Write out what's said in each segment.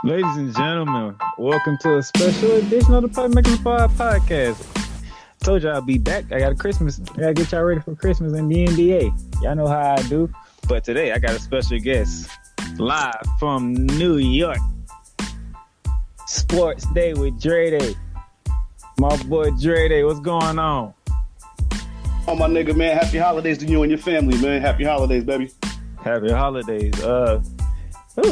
Ladies and gentlemen, welcome to a special edition of the Playmakerz podcast. Told you I'll be back. I gotta get y'all ready for Christmas and the NBA. Y'all know how I do. But today I got a special guest live from New York. Sports Day with Dray. My boy Dray, what's going on? Oh, my nigga, man. Happy holidays to you and your family, man. Happy holidays, baby. Happy holidays.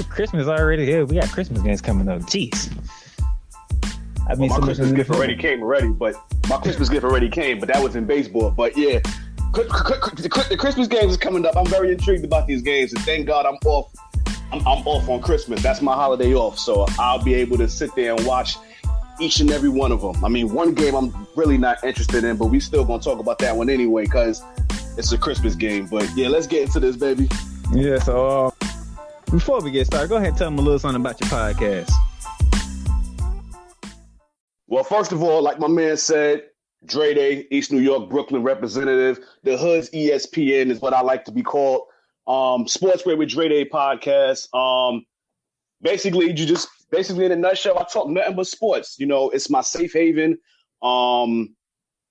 Christmas already here. We got Christmas games coming up. Jeez. My Christmas gift already came, but my Christmas gift already came, but that was in baseball. But yeah, the Christmas games is coming up. I'm very intrigued about these games, and thank God I'm off. I'm off on Christmas. That's my holiday off, so I'll be able to sit there and watch each and every one of them. I mean, one game I'm really not interested in, but we still gonna talk about that one anyway because it's a Christmas game. But yeah, let's get into this, baby. Yeah. So before we get started, go ahead and tell them a little something about your podcast. Well, first of all, like my man said, Dray Day, East New York, Brooklyn representative. The Hood's ESPN is what I like to be called. Sportswear with Dray Day podcast. Basically in a nutshell, I talk nothing but sports. You know, it's my safe haven.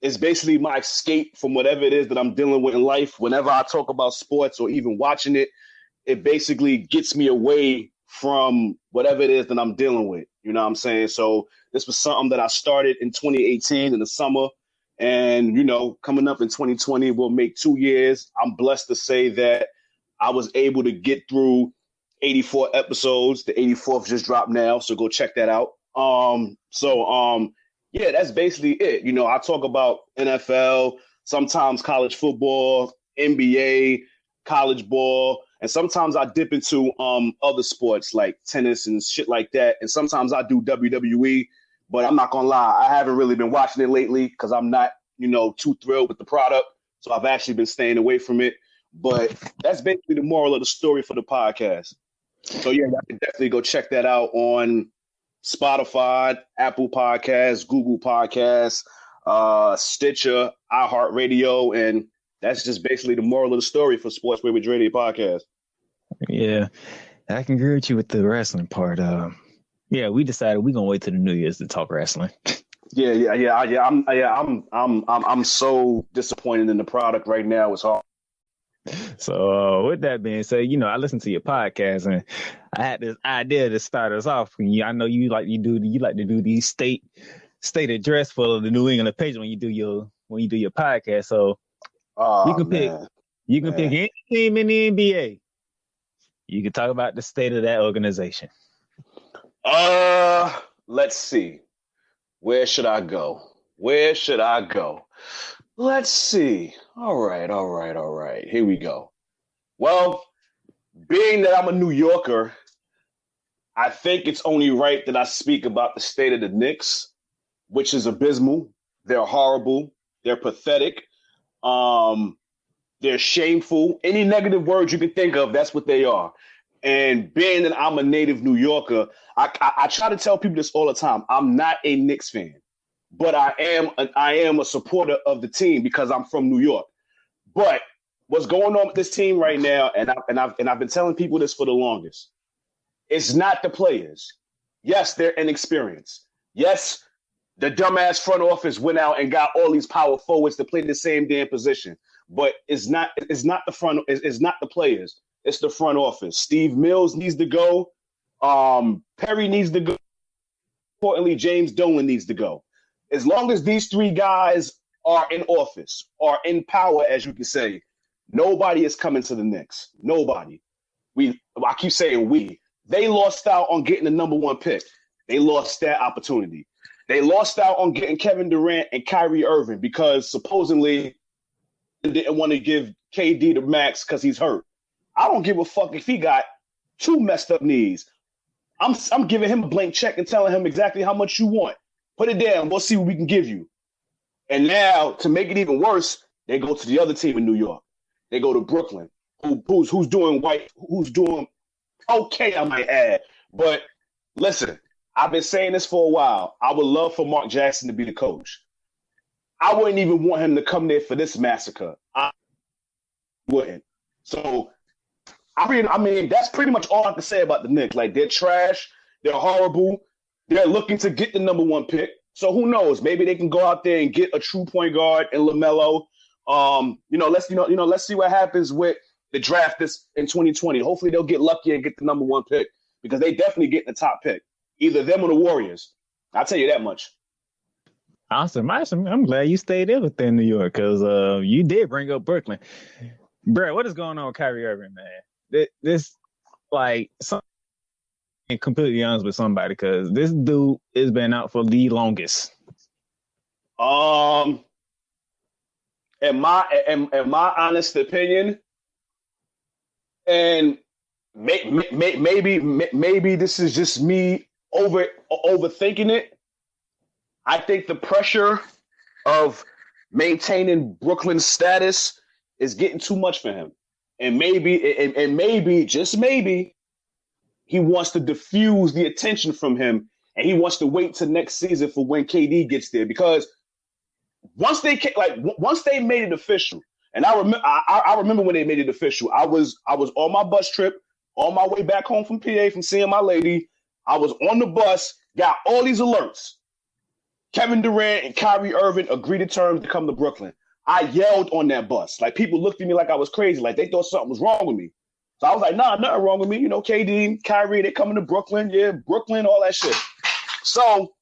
It's basically my escape from whatever it is that I'm dealing with in life. Whenever I talk about sports or even watching it, it basically gets me away from whatever it is that I'm dealing with. You know what I'm saying? So this was something that I started in 2018 in the summer. And, you know, coming up in 2020, we'll make 2 years. I'm blessed to say that I was able to get through 84 episodes. The 84th just dropped now, so go check that out. Yeah, that's basically it. You know, I talk about NFL, sometimes college football, NBA, college ball, and sometimes I dip into other sports like tennis and shit like that. And sometimes I do WWE, but I'm not gonna lie, I haven't really been watching it lately because I'm not, you know, too thrilled with the product. So I've actually been staying away from it. But that's basically the moral of the story for the podcast. So yeah, I can definitely go check that out on Spotify, Apple Podcasts, Google Podcasts, Stitcher, iHeartRadio, and that's just basically the moral of the story for Sportswear with Dray Day podcast. Yeah, I can agree with you with the wrestling part. Yeah, we decided we're gonna wait till the New Year's to talk wrestling. I'm so disappointed in the product right now. It's hard. So with that being said, you know, I listened to your podcast and I had this idea to start us off. I know you like to do these state address for the New England Patriots when you do your podcast. So you can pick any team in the NBA. You can talk about the state of that organization. Let's see. Where should I go? Let's see. All right. Here we go. Well, being that I'm a New Yorker, I think it's only right that I speak about the state of the Knicks, which is abysmal. They're horrible. They're pathetic. They're shameful. Any negative words you can think of, that's what they are. And being that I'm a native New Yorker, I try to tell people this all the time. I'm not a Knicks fan, but I am a supporter of the team because I'm from New York. But what's going on with this team right now, and I've been telling people this for the longest, it's not the players. Yes, they're inexperienced. Yes, the dumbass front office went out and got all these power forwards to play the same damn position. But it's not the players. It's the front office. Steve Mills needs to go. Perry needs to go. Importantly, James Dolan needs to go. As long as these three guys are in office, or in power, as you can say, nobody is coming to the Knicks. Nobody. I keep saying we. They lost out on getting the number one pick. They lost that opportunity. They lost out on getting Kevin Durant and Kyrie Irving because supposedly they didn't want to give KD the max because he's hurt. I don't give a fuck if he got 2 messed up knees. I'm giving him a blank check and telling him exactly how much you want. Put it down. We'll see what we can give you. And now, to make it even worse, they go to the other team in New York. They go to Brooklyn, who's doing okay, I might add. But listen, I've been saying this for a while. I would love for Mark Jackson to be the coach. I wouldn't even want him to come there for this massacre. I wouldn't. So, I mean, that's pretty much all I can say about the Knicks. Like, they're trash. They're horrible. They're looking to get the number 1 pick. So who knows? Maybe they can go out there and get a true point guard in LaMelo. Let's see what happens with the draft this in 2020. Hopefully they'll get lucky and get the number 1 pick because they definitely get the top pick, either them or the Warriors. I'll tell you that much. Awesome. I'm glad you stayed in within New York because you did bring up Brooklyn. Brad, what is going on with Kyrie Irving, man? This like, something completely honest with somebody because this dude has been out for the longest. In my honest opinion, and maybe this is just me overthinking it. I think the pressure of maintaining Brooklyn's status is getting too much for him, and maybe just maybe he wants to diffuse the attention from him, and he wants to wait till next season for when KD gets there because once they made it official, and I remember when they made it official. I was on my bus trip on my way back home from PA from seeing my lady. I was on the bus, got all these alerts. Kevin Durant and Kyrie Irving agreed to terms to come to Brooklyn. I yelled on that bus. Like, people looked at me like I was crazy, like they thought something was wrong with me. So I was like, nah, nothing wrong with me. You know, KD, Kyrie, they coming to Brooklyn. Yeah, Brooklyn, all that shit. So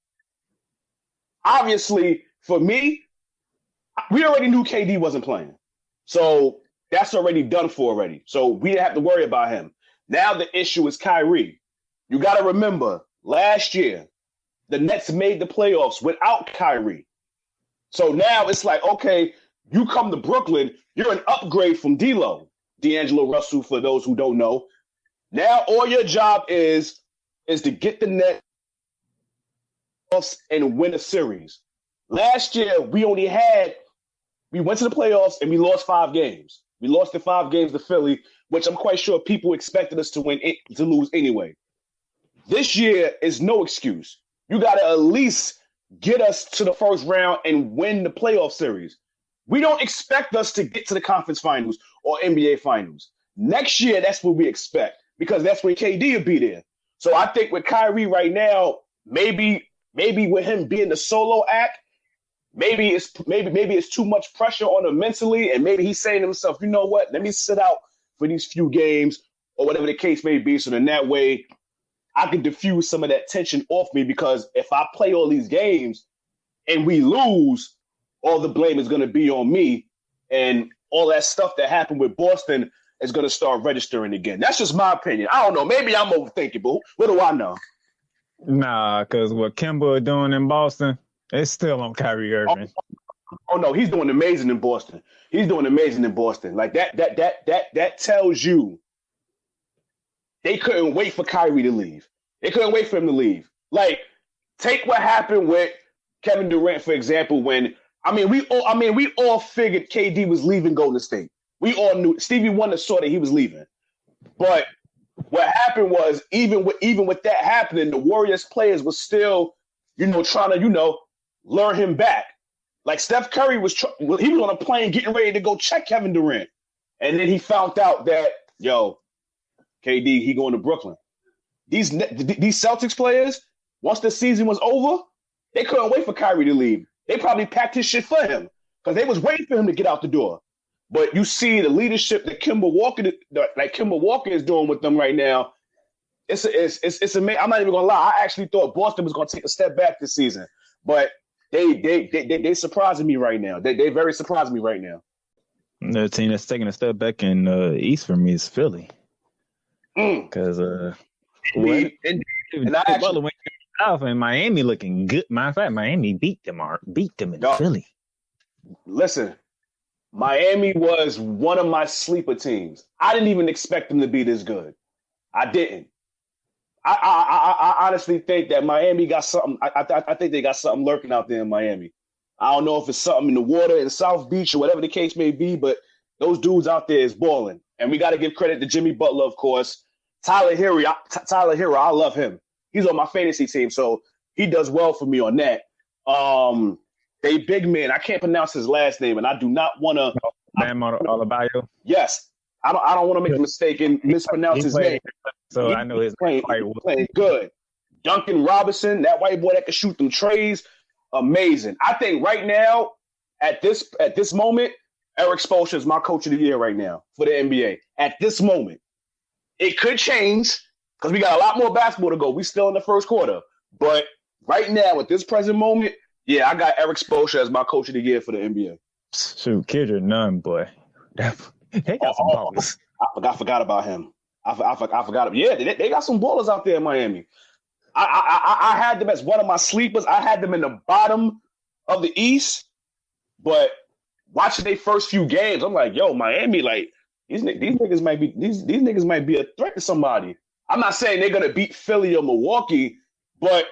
obviously, for me, we already knew KD wasn't playing. So that's already done for already. So we didn't have to worry about him. Now the issue is Kyrie. You got to remember, last year, the Nets made the playoffs without Kyrie. So now it's like, okay, you come to Brooklyn, you're an upgrade from D'Angelo Russell, for those who don't know. Now all your job is to get the Nets and win a series. Last year, we went to the playoffs and we lost 5 games. We lost the 5 games to Philly, which I'm quite sure people expected us to lose anyway. This year is no excuse. You got to at least get us to the first round and win the playoff series. We don't expect us to get to the conference finals or NBA finals. Next year, that's what we expect because that's when KD will be there. So I think with Kyrie right now, maybe with him being the solo act, maybe it's too much pressure on him mentally, and maybe he's saying to himself, you know what, let me sit out for these few games or whatever the case may be, so then that way I can diffuse some of that tension off me, because if I play all these games and we lose, all the blame is going to be on me, and all that stuff that happened with Boston is going to start registering again. That's just my opinion. I don't know. Maybe I'm overthinking, but what do I know? Nah, because what Kemba is doing in Boston, it's still on Kyrie Irving. Oh no, he's doing amazing in Boston. He's doing amazing in Boston. Like that tells you they couldn't wait for Kyrie to leave. They couldn't wait for him to leave. Like, take what happened with Kevin Durant, for example, when we all figured KD was leaving Golden State. We all knew. Stevie Wonder saw that he was leaving. But what happened was, even with that happening, the Warriors players were still, trying to, lure him back. Like, Steph Curry he was on a plane getting ready to go check Kevin Durant. And then he found out that, KD, he going to Brooklyn. These Celtics players, once the season was over, they couldn't wait for Kyrie to leave. They probably packed his shit for him because they was waiting for him to get out the door. But you see the leadership that Kemba Walker is doing with them right now. It's amazing. I'm not even gonna lie. I actually thought Boston was gonna take a step back this season, but they surprising me right now. They very surprising me right now. The team that's taking a step back in East for me is Philly, because and Miami looking good. Matter of fact, Miami beat them in Philly. Listen, Miami was one of my sleeper teams. I didn't even expect them to be this good. I didn't. I honestly think that Miami got something. I think they got something lurking out there in Miami. I don't know if it's something in the water in South Beach or whatever the case may be, but those dudes out there is balling. And we got to give credit to Jimmy Butler, of course. Tyler Hero, I love him. He's on my fantasy team, so he does well for me on that. They big man, I can't pronounce his last name, and I do not want to. Bam Adebayo. Yes, I don't want to make a mistake and mispronounce his name. So I know his playing good. Duncan Robinson, that white boy that can shoot them treys, amazing. I think right now, at this moment, Eric Spoelstra is my coach of the year right now for the NBA. At this moment, it could change because we got a lot more basketball to go. We still in the first quarter, but right now, at this present moment, yeah, I got Eric Spoelstra as my coach of the year for the NBA. Shoot, Kendrick Nunn, boy, they got some ballers. I forgot about him. I forgot. Yeah, they got some ballers out there in Miami. I had them as one of my sleepers. I had them in the bottom of the East, but watching their first few games, I'm like, yo, Miami, like these niggas might be a threat to somebody. I'm not saying they're gonna beat Philly or Milwaukee, but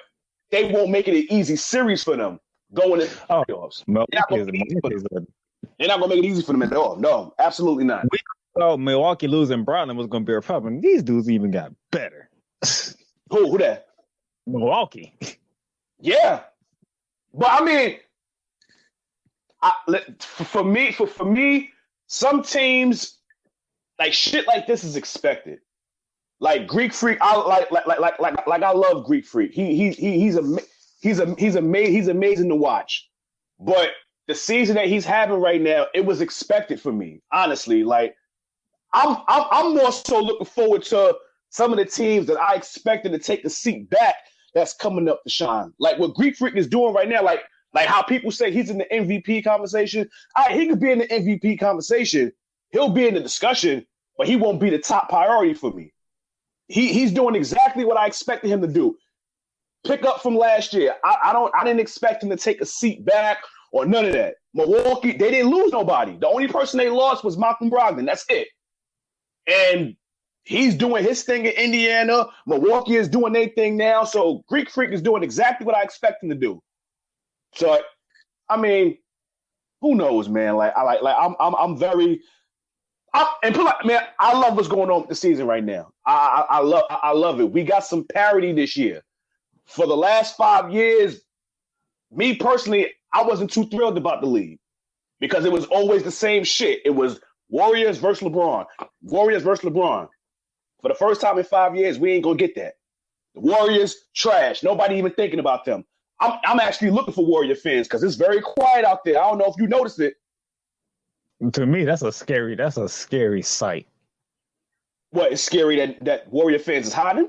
they won't make it an easy series for them going into the playoffs. They're not gonna make it easy for them at all. No, absolutely not. We thought Milwaukee losing Brooklyn was gonna be a problem. These dudes even got better. Who that? Milwaukee. Yeah, but I mean, for me, some teams like shit like this is expected. Like Greek Freak, I I love Greek Freak. He's amazing to watch. But the season that he's having right now, it was expected for me. Honestly, like I'm more so looking forward to some of the teams that I expected to take the seat back that's coming up to shine. Like what Greek Freak is doing right now, like how people say he's in the MVP conversation. He could be in the MVP conversation. He'll be in the discussion, but he won't be the top priority for me. He's doing exactly what I expected him to do. Pick up from last year. I didn't expect him to take a seat back or none of that. Milwaukee, they didn't lose nobody. The only person they lost was Malcolm Brogdon. That's it. And he's doing his thing in Indiana. Milwaukee is doing their thing now. So Greek Freak is doing exactly what I expect him to do. So, I mean, who knows, man? I'm very. Man, I love what's going on with the season right now. I love it. We got some parity this year. For the last 5 years, me personally, I wasn't too thrilled about the league because it was always the same shit. It was Warriors versus LeBron. Warriors versus LeBron. For the first time in 5 years, we ain't gonna get that. The Warriors, trash. Nobody even thinking about them. I'm actually looking for Warrior fans because it's very quiet out there. I don't know if you noticed it. To me, that's a scary sight. What, it's scary that Warrior fans is hiding?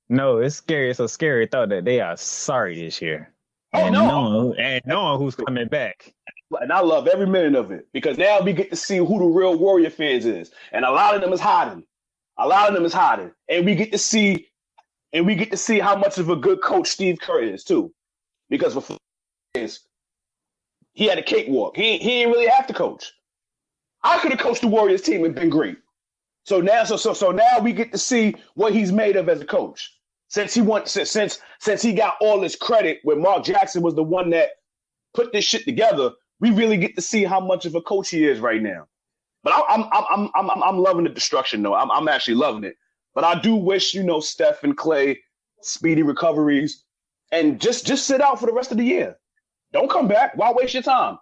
No, it's scary. It's a scary thought that they are sorry this year. Oh, no. Knowing who's coming back. And I love every minute of it because now we get to see who the real Warrior fans is. And a lot of them is hiding. And we get to see how much of a good coach Steve Kerr is too. Because before he had a cakewalk. He didn't really have to coach. I could have coached the Warriors team and been great. So now we get to see what he's made of as a coach. Since he got all this credit when Mark Jackson was the one that put this shit together, we really get to see how much of a coach he is right now. But I'm loving the destruction though. I'm actually loving it. But I do wish, Steph and Clay speedy recoveries and just sit out for the rest of the year. Don't come back. Why waste your time?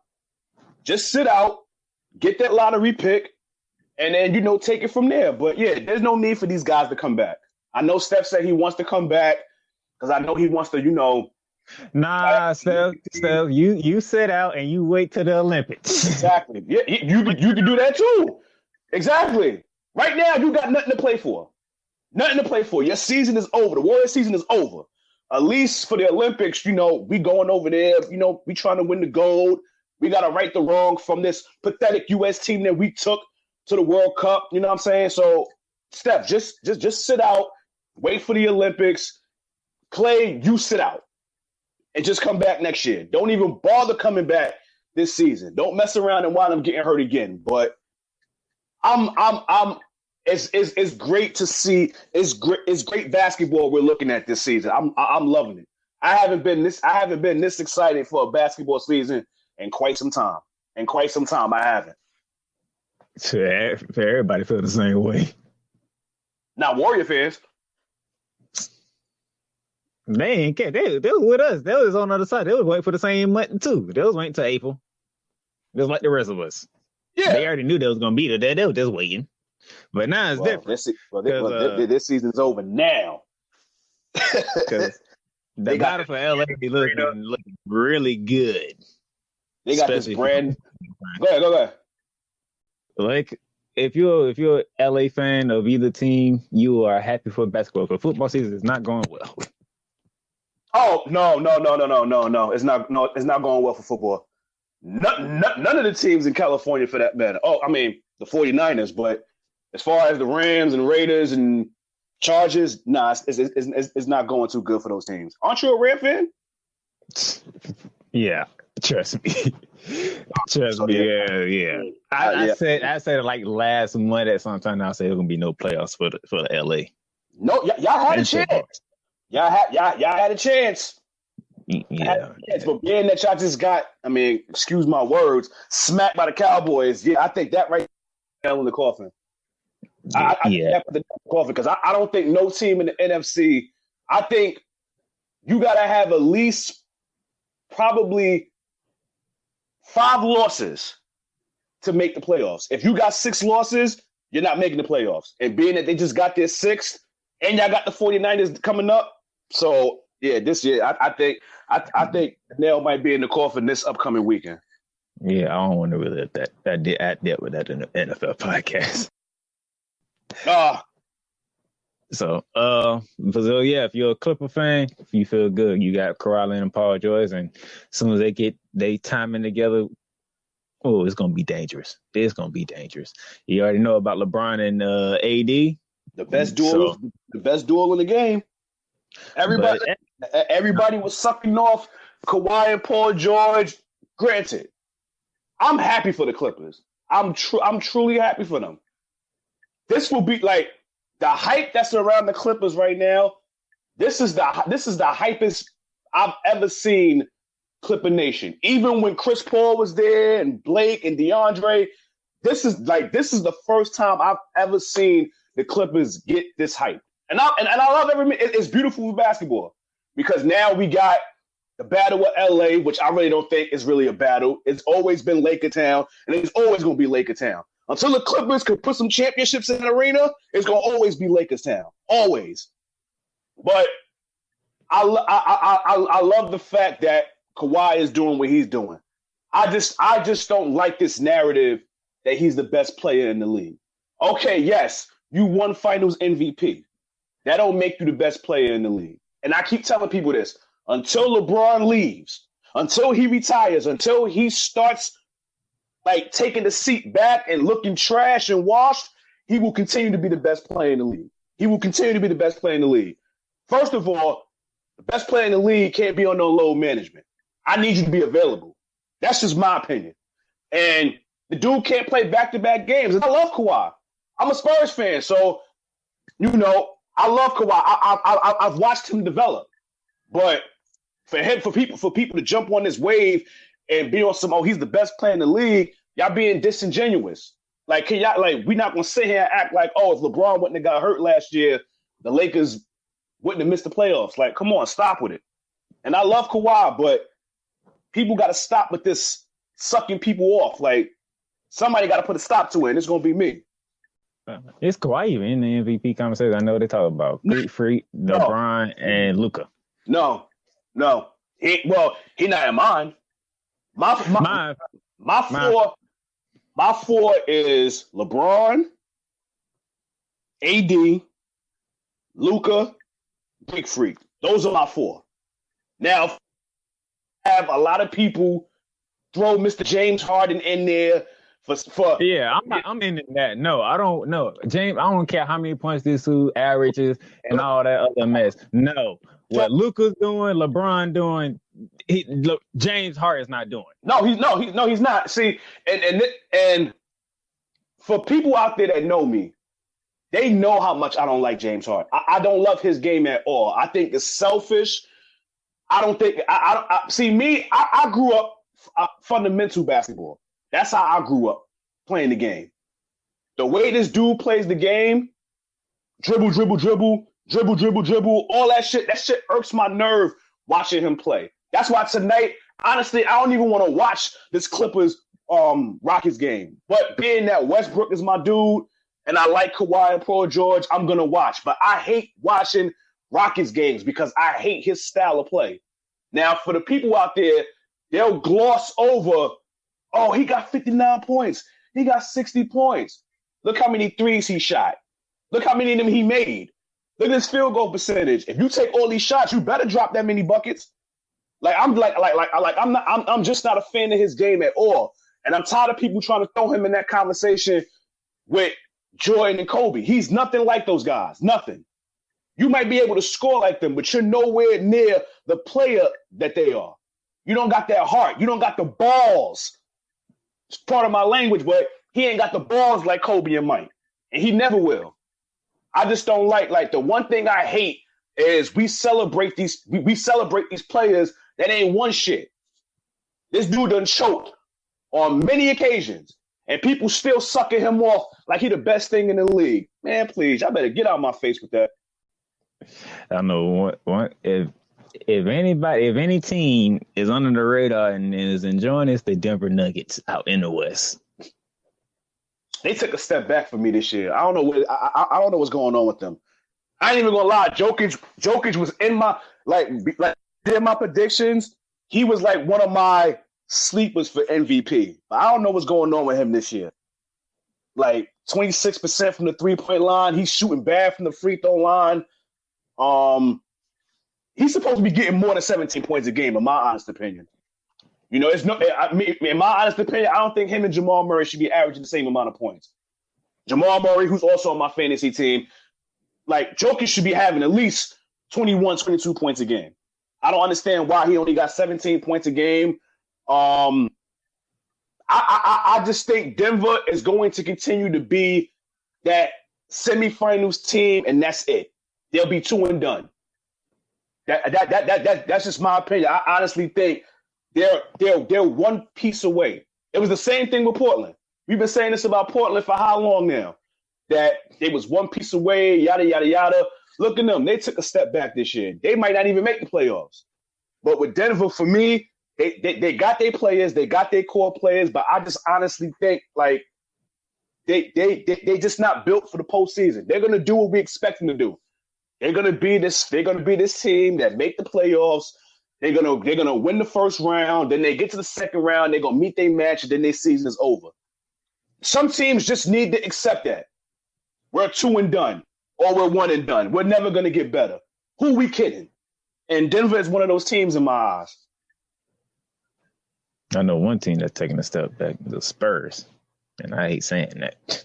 Just sit out, get that lottery pick, and then, take it from there. But yeah, there's no need for these guys to come back. I know Steph said he wants to come back because I know he wants to, Nah, Steph, you sit out and you wait till the Olympics. Exactly. Yeah, you can do that too. Exactly. Right now, you got nothing to play for. Your season is over. The Warriors season is over. At least for the Olympics, we going over there. We trying to win the gold. We got to right the wrong from this pathetic U.S. team that we took to the World Cup. You know what I'm saying? So, Steph, just sit out. Wait for the Olympics. Clay, you sit out. And just come back next year. Don't even bother coming back this season. Don't mess around and wind up getting hurt again. But it's great to see. It's great basketball we're looking at this season. I'm loving it. I haven't been this excited for a basketball season in quite some time. I haven't. Everybody feel the same way. Now, Warrior fans. They ain't care. They was with us. They was on the other side. They was waiting for the same month too. They was waiting till April. Just like the rest of us. Yeah. They already knew they was gonna be there. They were just waiting. But now it's different. This season's over now. Because the battle for LA be looking really good. They got this brand. Go ahead. Like, if you're an LA fan of either team, you are happy for basketball. But football season is not going well. Oh no! It's not going well for football. None of the teams in California, for that matter. Oh, I mean the 49ers, but as far as the Rams and Raiders and Chargers, nah, it's not going too good for those teams. Aren't you a Ram fan? Yeah, trust me. Yeah. I said like last month at some time. I said there's gonna be no playoffs for the LA. No, y'all had a chance. Y'all had a chance. Yeah. But being that y'all just got, I mean, excuse my words, smacked by the Cowboys. Yeah, I think that right now in the coffin. I think that put the coffin because I don't think no team in the NFC. I think you got to have at least probably 5 losses to make the playoffs. If you got 6 losses, you're not making the playoffs. And being that they just got their 6th, and y'all got the 49ers coming up, so yeah, this year I think the nail might be in the coffin this upcoming weekend. Yeah, I don't want to really let that. I dealt with that in the NFL podcast. So yeah, if you're a Clipper fan, if you feel good, you got Kawhi and Paul George, and as soon as they get they timing together, it's gonna be dangerous. It's gonna be dangerous. You already know about LeBron and AD. The best duel in the game. Everybody was sucking off Kawhi and Paul George. Granted, I'm happy for the Clippers. I'm truly happy for them. This will be like the hype that's around the Clippers right now. This is the hypest I've ever seen Clipper Nation. Even when Chris Paul was there and Blake and DeAndre, this is the first time I've ever seen the Clippers get this hype. And I love every minute. It's beautiful for basketball because now we got the battle with LA, which I really don't think is really a battle. It's always been Laker Town, and it's always going to be Laker Town. Until the Clippers can put some championships in an arena, it's going to always be Lakers Town. Always. But I love the fact that Kawhi is doing what he's doing. I just don't like this narrative that he's the best player in the league. Okay, yes, you won Finals MVP. That don't make you the best player in the league. And I keep telling people this. Until LeBron leaves, until he retires, until he starts like taking the seat back and looking trash and washed, he will continue to be the best player in the league. He will continue to be the best player in the league. First of all, the best player in the league can't be on no load management. I need you to be available. That's just my opinion. And the dude can't play back-to-back games. And I love Kawhi. I'm a Spurs fan, so, I love Kawhi. I've watched him develop. But for people to jump on this wave and be on some, he's the best player in the league, y'all being disingenuous. Like, we're not gonna sit here and act like, if LeBron wouldn't have got hurt last year, the Lakers wouldn't have missed the playoffs. Like, come on, stop with it. And I love Kawhi, but people got to stop with this sucking people off. Like, somebody got to put a stop to it, and it's gonna be me. It's Kawhi even in the MVP conversation. I know they talk about Greek Freak, LeBron, and Luka. No. He not in mine. My four is LeBron, AD, Luka, Greek Freak. Those are my 4. Now, I have a lot of people throw Mr. James Harden in there. I'm in that. No, I don't know. James, I don't care how many points this dude averages and all that other mess. No. What Luka's doing, LeBron doing, James Harden's not doing. No, he's not. See, and for people out there that know me, they know how much I don't like James Harden. I don't love his game at all. I think it's selfish. I don't think I grew up fundamental basketball. That's how I grew up playing the game. The way this dude plays the game, dribble, all that shit irks my nerve watching him play. That's why tonight, honestly, I don't even want to watch this Clippers Rockets game. But being that Westbrook is my dude and I like Kawhi and Paul George, I'm going to watch. But I hate watching Rockets games because I hate his style of play. Now, for the people out there, they'll gloss over, oh, he got 59 points. He got 60 points. Look how many threes he shot. Look how many of them he made. Look at his field goal percentage. If you take all these shots, you better drop that many buckets. I'm just not a fan of his game at all. And I'm tired of people trying to throw him in that conversation with Jordan and Kobe. He's nothing like those guys. Nothing. You might be able to score like them, but you're nowhere near the player that they are. You don't got that heart. You don't got the balls. It's part of my language, but he ain't got the balls like Kobe and Mike. And he never will. I just don't like the one thing I hate is we celebrate these players that ain't won shit. This dude done choked on many occasions, and people still sucking him off like he the best thing in the league. Man, please, y'all better get out of my face with that. I know if any team is under the radar and is enjoying this, the Denver Nuggets out in the West. They took a step back for me this year. I don't know I don't know what's going on with them. I ain't even gonna lie. Jokic was in my did my predictions. He was like one of my sleepers for MVP. But I don't know what's going on with him this year. Like 26% from the 3-point line. He's shooting bad from the free throw line. He's supposed to be getting more than 17 points a game, in my honest opinion. You know, in my honest opinion, I don't think him and Jamal Murray should be averaging the same amount of points. Jamal Murray, who's also on my fantasy team, like Jokic should be having at least 21, 22 points a game. I don't understand why he only got 17 points a game. I just think Denver is going to continue to be that semifinals team, and that's it. They'll be 2 and done. That's just my opinion. I honestly think they're one piece away. It was the same thing with Portland. We've been saying this about Portland for how long now? That they was one piece away, yada, yada, yada. Look at them. They took a step back this year. They might not even make the playoffs. But with Denver, for me, they got their players, they got their core players, but I just honestly think like they just not built for the postseason. They're gonna do what we expect them to do. They're gonna be this team that make the playoffs. They're gonna win the first round, then they get to the second round, they're gonna meet their match, and then their season is over. Some teams just need to accept that. We're 2 and done, or we're 1 and done. We're never gonna get better. Who we kidding? And Denver is one of those teams in my eyes. I know one team that's taking a step back, the Spurs, and I hate saying that.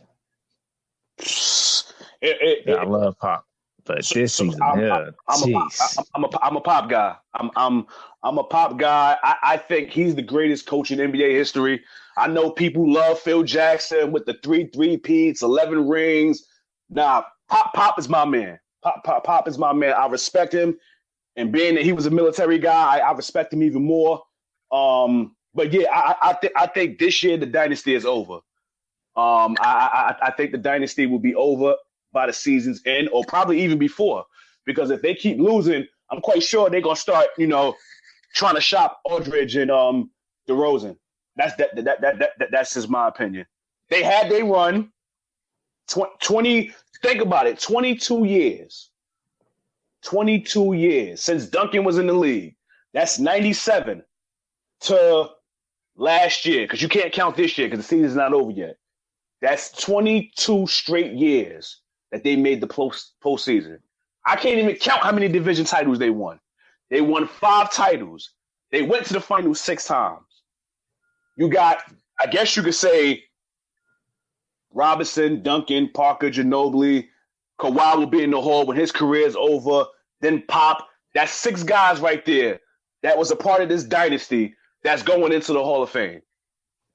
I love Pop, but this season, I'm a Pop guy. I'm a Pop guy. I think he's the greatest coach in NBA history. I know people love Phil Jackson with the 3-3-peats, 11 rings. Nah, Pop is my man. Pop is my man. I respect him. And being that he was a military guy, I respect him even more. But yeah, I think this year the dynasty is over. I think the dynasty will be over by the season's end, or probably even before. Because if they keep losing, I'm quite sure they're gonna start, trying to shop Aldridge and DeRozan. That's just my opinion. They had their run. 20. Think about it. 22 years. 22 years since Duncan was in the league. That's 97 to last year, because you can't count this year because the season's not over yet. That's 22 straight years that they made the postseason. I can't even count how many division titles they won. They won 5 titles. They went to the finals 6 times. You got, I guess you could say, Robinson, Duncan, Parker, Ginobili. Kawhi will be in the Hall when his career is over. Then Pop. That's 6 guys right there that was a part of this dynasty that's going into the Hall of Fame.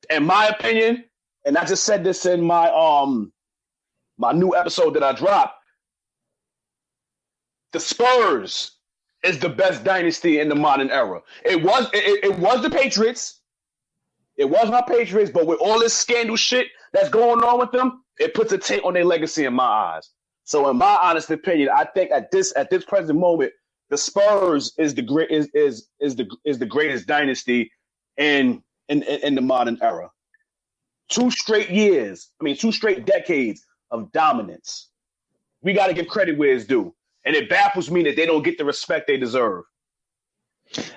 In my opinion, and I just said this in my my new episode that I dropped, the Spurs is the best dynasty in the modern era. It was the Patriots. It was my Patriots, but with all this scandal shit that's going on with them, it puts a taint on their legacy in my eyes. So, in my honest opinion, I think at this present moment, the Spurs is the greatest dynasty in the modern era. 2 straight decades of dominance. We got to give credit where it's due. And it baffles me that they don't get the respect they deserve.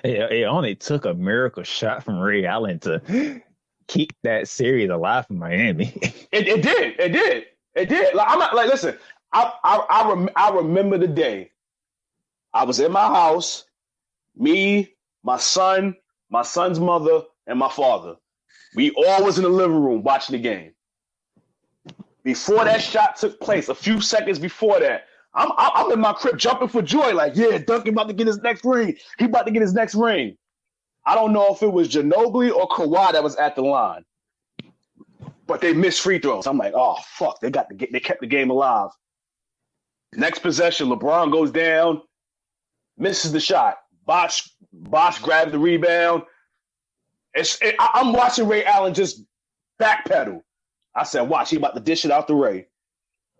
It only took a miracle shot from Ray Allen to keep that series alive in Miami. It did. Like, I'm not like, listen. I remember the day. I was in my house, me, my son's mother, and my father. We all was in the living room watching the game. Before that shot took place, a few seconds before that, I'm in my crib jumping for joy, like, yeah, Duncan about to get his next ring. He about to get his next ring. I don't know if it was Ginobili or Kawhi that was at the line, but they missed free throws. I'm like, oh fuck, they kept the game alive. Next possession, LeBron goes down, misses the shot. Bosh grabs the rebound. I'm watching Ray Allen just backpedal. I said, watch, he about to dish it out to Ray.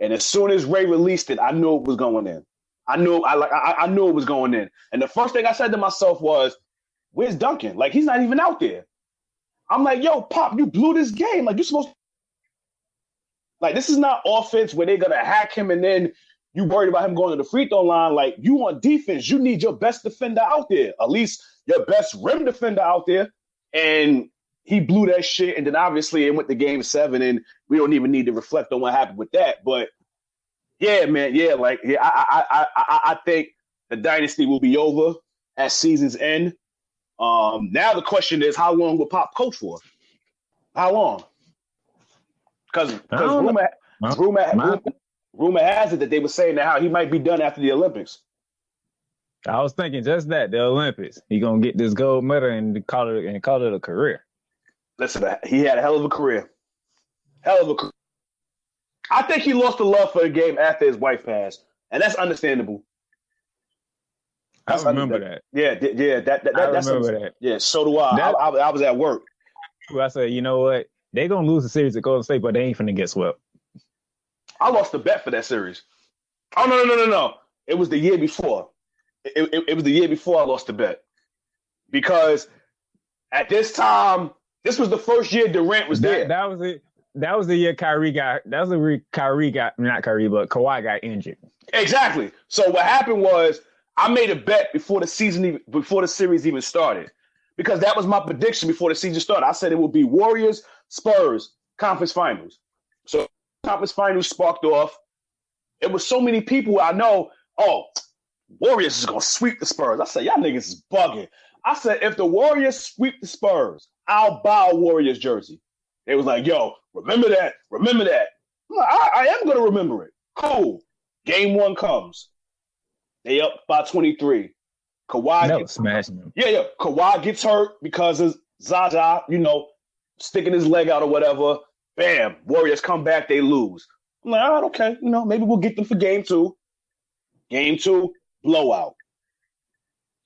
And as soon as Ray released it, I knew it was going in. I knew it was going in. And the first thing I said to myself was, where's Duncan? Like, he's not even out there. I'm like, yo, Pop, you blew this game. Like, you're supposed to. Like, this is not offense where they're going to hack him and then you worried about him going to the free throw line. Like, you on defense, you need your best defender out there, at least your best rim defender out there. And he blew that shit. And then obviously it went to game 7, and we don't even need to reflect on what happened with that. But yeah, man, I think the dynasty will be over at season's end. Now the question is, how long will Pop coach for? How long? Because rumor has it that they were saying that how he might be done after the Olympics. I was thinking just that, the Olympics. He gonna get this gold medal and call it a career. Listen, he had a hell of a career. I think he lost the love for the game after his wife passed, and that's understandable. I remember that. Yeah. That's remember that. Yeah, so do I. I was at work. I said, you know what? They gonna lose the series at Golden State, but they ain't finna get swept. I lost the bet for that series. Oh no! It was the year before. It was the year before I lost the bet, because at this time, this was the first year Durant was there. That was it. That was the year Kawhi got injured. Exactly. So what happened was I made a bet before the series even started, because that was my prediction before the season started. I said it would be Warriors, Spurs, conference finals. So conference finals sparked off. It was so many people I know, Warriors is going to sweep the Spurs. I said, y'all niggas is bugging. I said, if the Warriors sweep the Spurs, I'll buy a Warriors jersey. They was like, yo, remember that. I'm like, I am going to remember it. Cool. Game 1 comes. They up by 23. Kawhi smashing them. Yeah. Kawhi gets hurt because of Zaza, sticking his leg out or whatever. Bam. Warriors come back. They lose. I'm like, all right, okay. Maybe we'll get them for game 2. Game 2, blowout.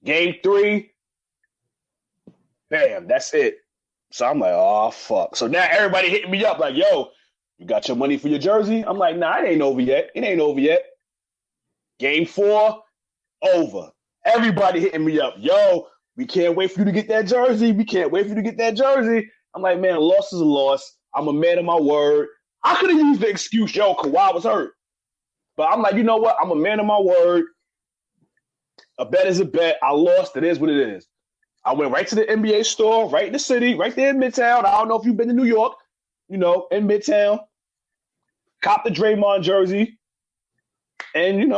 Game 3, bam, that's it. So I'm like, oh, fuck. So now everybody hitting me up like, yo, you got your money for your jersey? I'm like, nah, it ain't over yet. Game 4, over. Everybody hitting me up. Yo, we can't wait for you to get that jersey. I'm like, man, a loss is a loss. I'm a man of my word. I could have used the excuse, yo, Kawhi was hurt. But I'm like, you know what? I'm a man of my word. A bet is a bet. I lost. It is what it is. I went right to the NBA store, right in the city, right there in Midtown. I don't know if you've been to New York, in Midtown. Cop the Draymond jersey. And,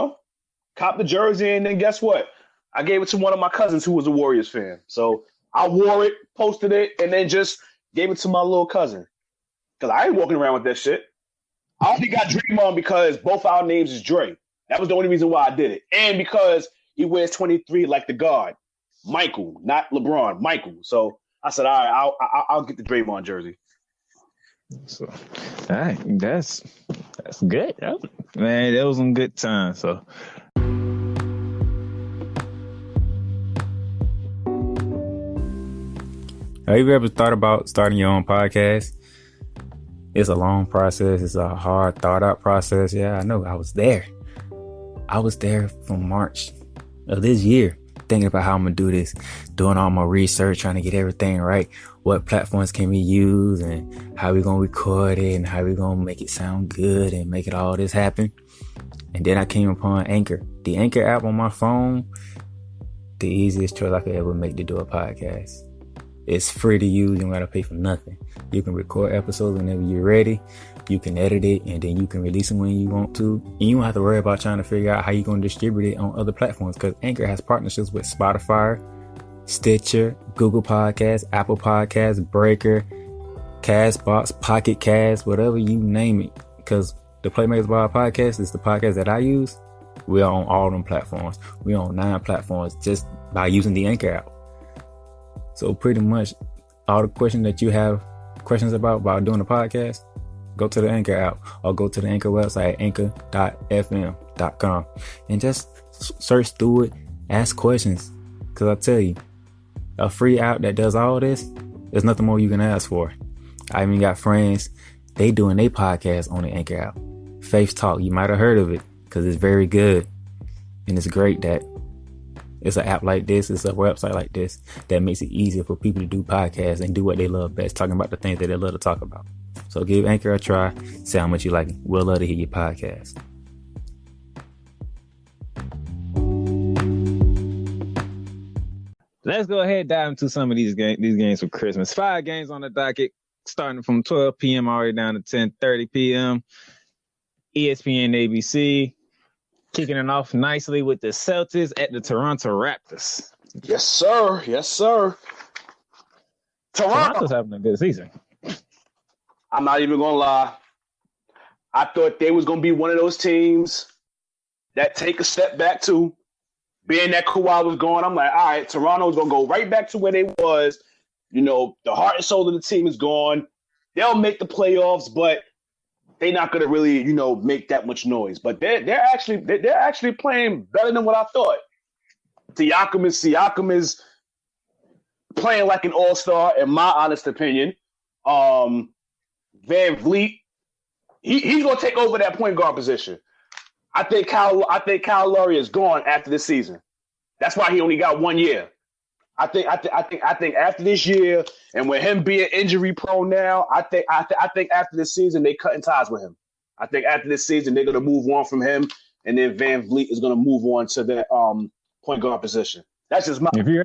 cop the jersey. And then guess what? I gave it to one of my cousins who was a Warriors fan. So I wore it, posted it, and then just gave it to my little cousin. Because I ain't walking around with that shit. I only got Draymond because both our names is Dray. That was the only reason why I did it. And because he wears 23 like the guard. Michael, not LeBron, Michael. So I said, all right, I'll get the Draymond jersey. So, all right, that's good. Man, that was some good time. So, have you ever thought about starting your own podcast? It's a long process. It's a hard, thought out process. Yeah, I know. I was there from March of this year, thinking about how I'm going to do this, doing all my research, trying to get everything right. What platforms can we use and how we going to record it and how we going to make it sound good and make it all this happen. And then I came upon Anchor. The Anchor app on my phone, the easiest choice I could ever make to do a podcast. It's free to use. You don't gotta pay for nothing. You can record episodes whenever you're ready. You can edit it, and then you can release them when you want to. And you don't have to worry about trying to figure out how you're going to distribute it on other platforms, because Anchor has partnerships with Spotify, Stitcher, Google Podcasts, Apple Podcasts, Breaker, Castbox, Pocket Cast, whatever you name it. Because the Playmakerz podcast is the podcast that I use. We are on all them platforms. We are on 9 platforms just by using the Anchor app. So pretty much all the questions that you have questions about doing a podcast, go to the Anchor app or go to the Anchor website, anchor.fm.com, and just search through it, ask questions. Because I tell you, a free app that does all this, there's nothing more you can ask for. I even got friends, they doing their podcast on the Anchor app. Faith Talk, you might have heard of it because it's very good. And it's great that it's an app like this, it's a website like this that makes it easier for people to do podcasts and do what they love best, talking about the things that they love to talk about. So give Anchor a try, see how much you like it. We'll love to hear your podcast. Let's go ahead and dive into some of these games for Christmas. 5 games on the docket, starting from 12 p.m. all the way down to 10:30 p.m. ESPN ABC kicking it off nicely with the Celtics at the Toronto Raptors. Yes, sir. Yes, sir. Toronto's having a good season. I'm not even going to lie. I thought they was going to be one of those teams that take a step back too. Being that Kawhi was gone, I'm like, all right, Toronto's going to go right back to where they was. You know, the heart and soul of the team is gone. They'll make the playoffs, but they're not going to really, you know, make that much noise. But they're actually playing better than what I thought. Siakam is playing like an all-star, in my honest opinion. Van Vliet, he's going to take over that point guard position. I think Kyle Lowry is gone after this season. That's why he only got 1 year. I think after this year, and with him being injury prone now, I think after this season they cutting ties with him. I think after this season they're gonna move on from him, and then Van Vliet is gonna move on to that point guard position. That's just my. If you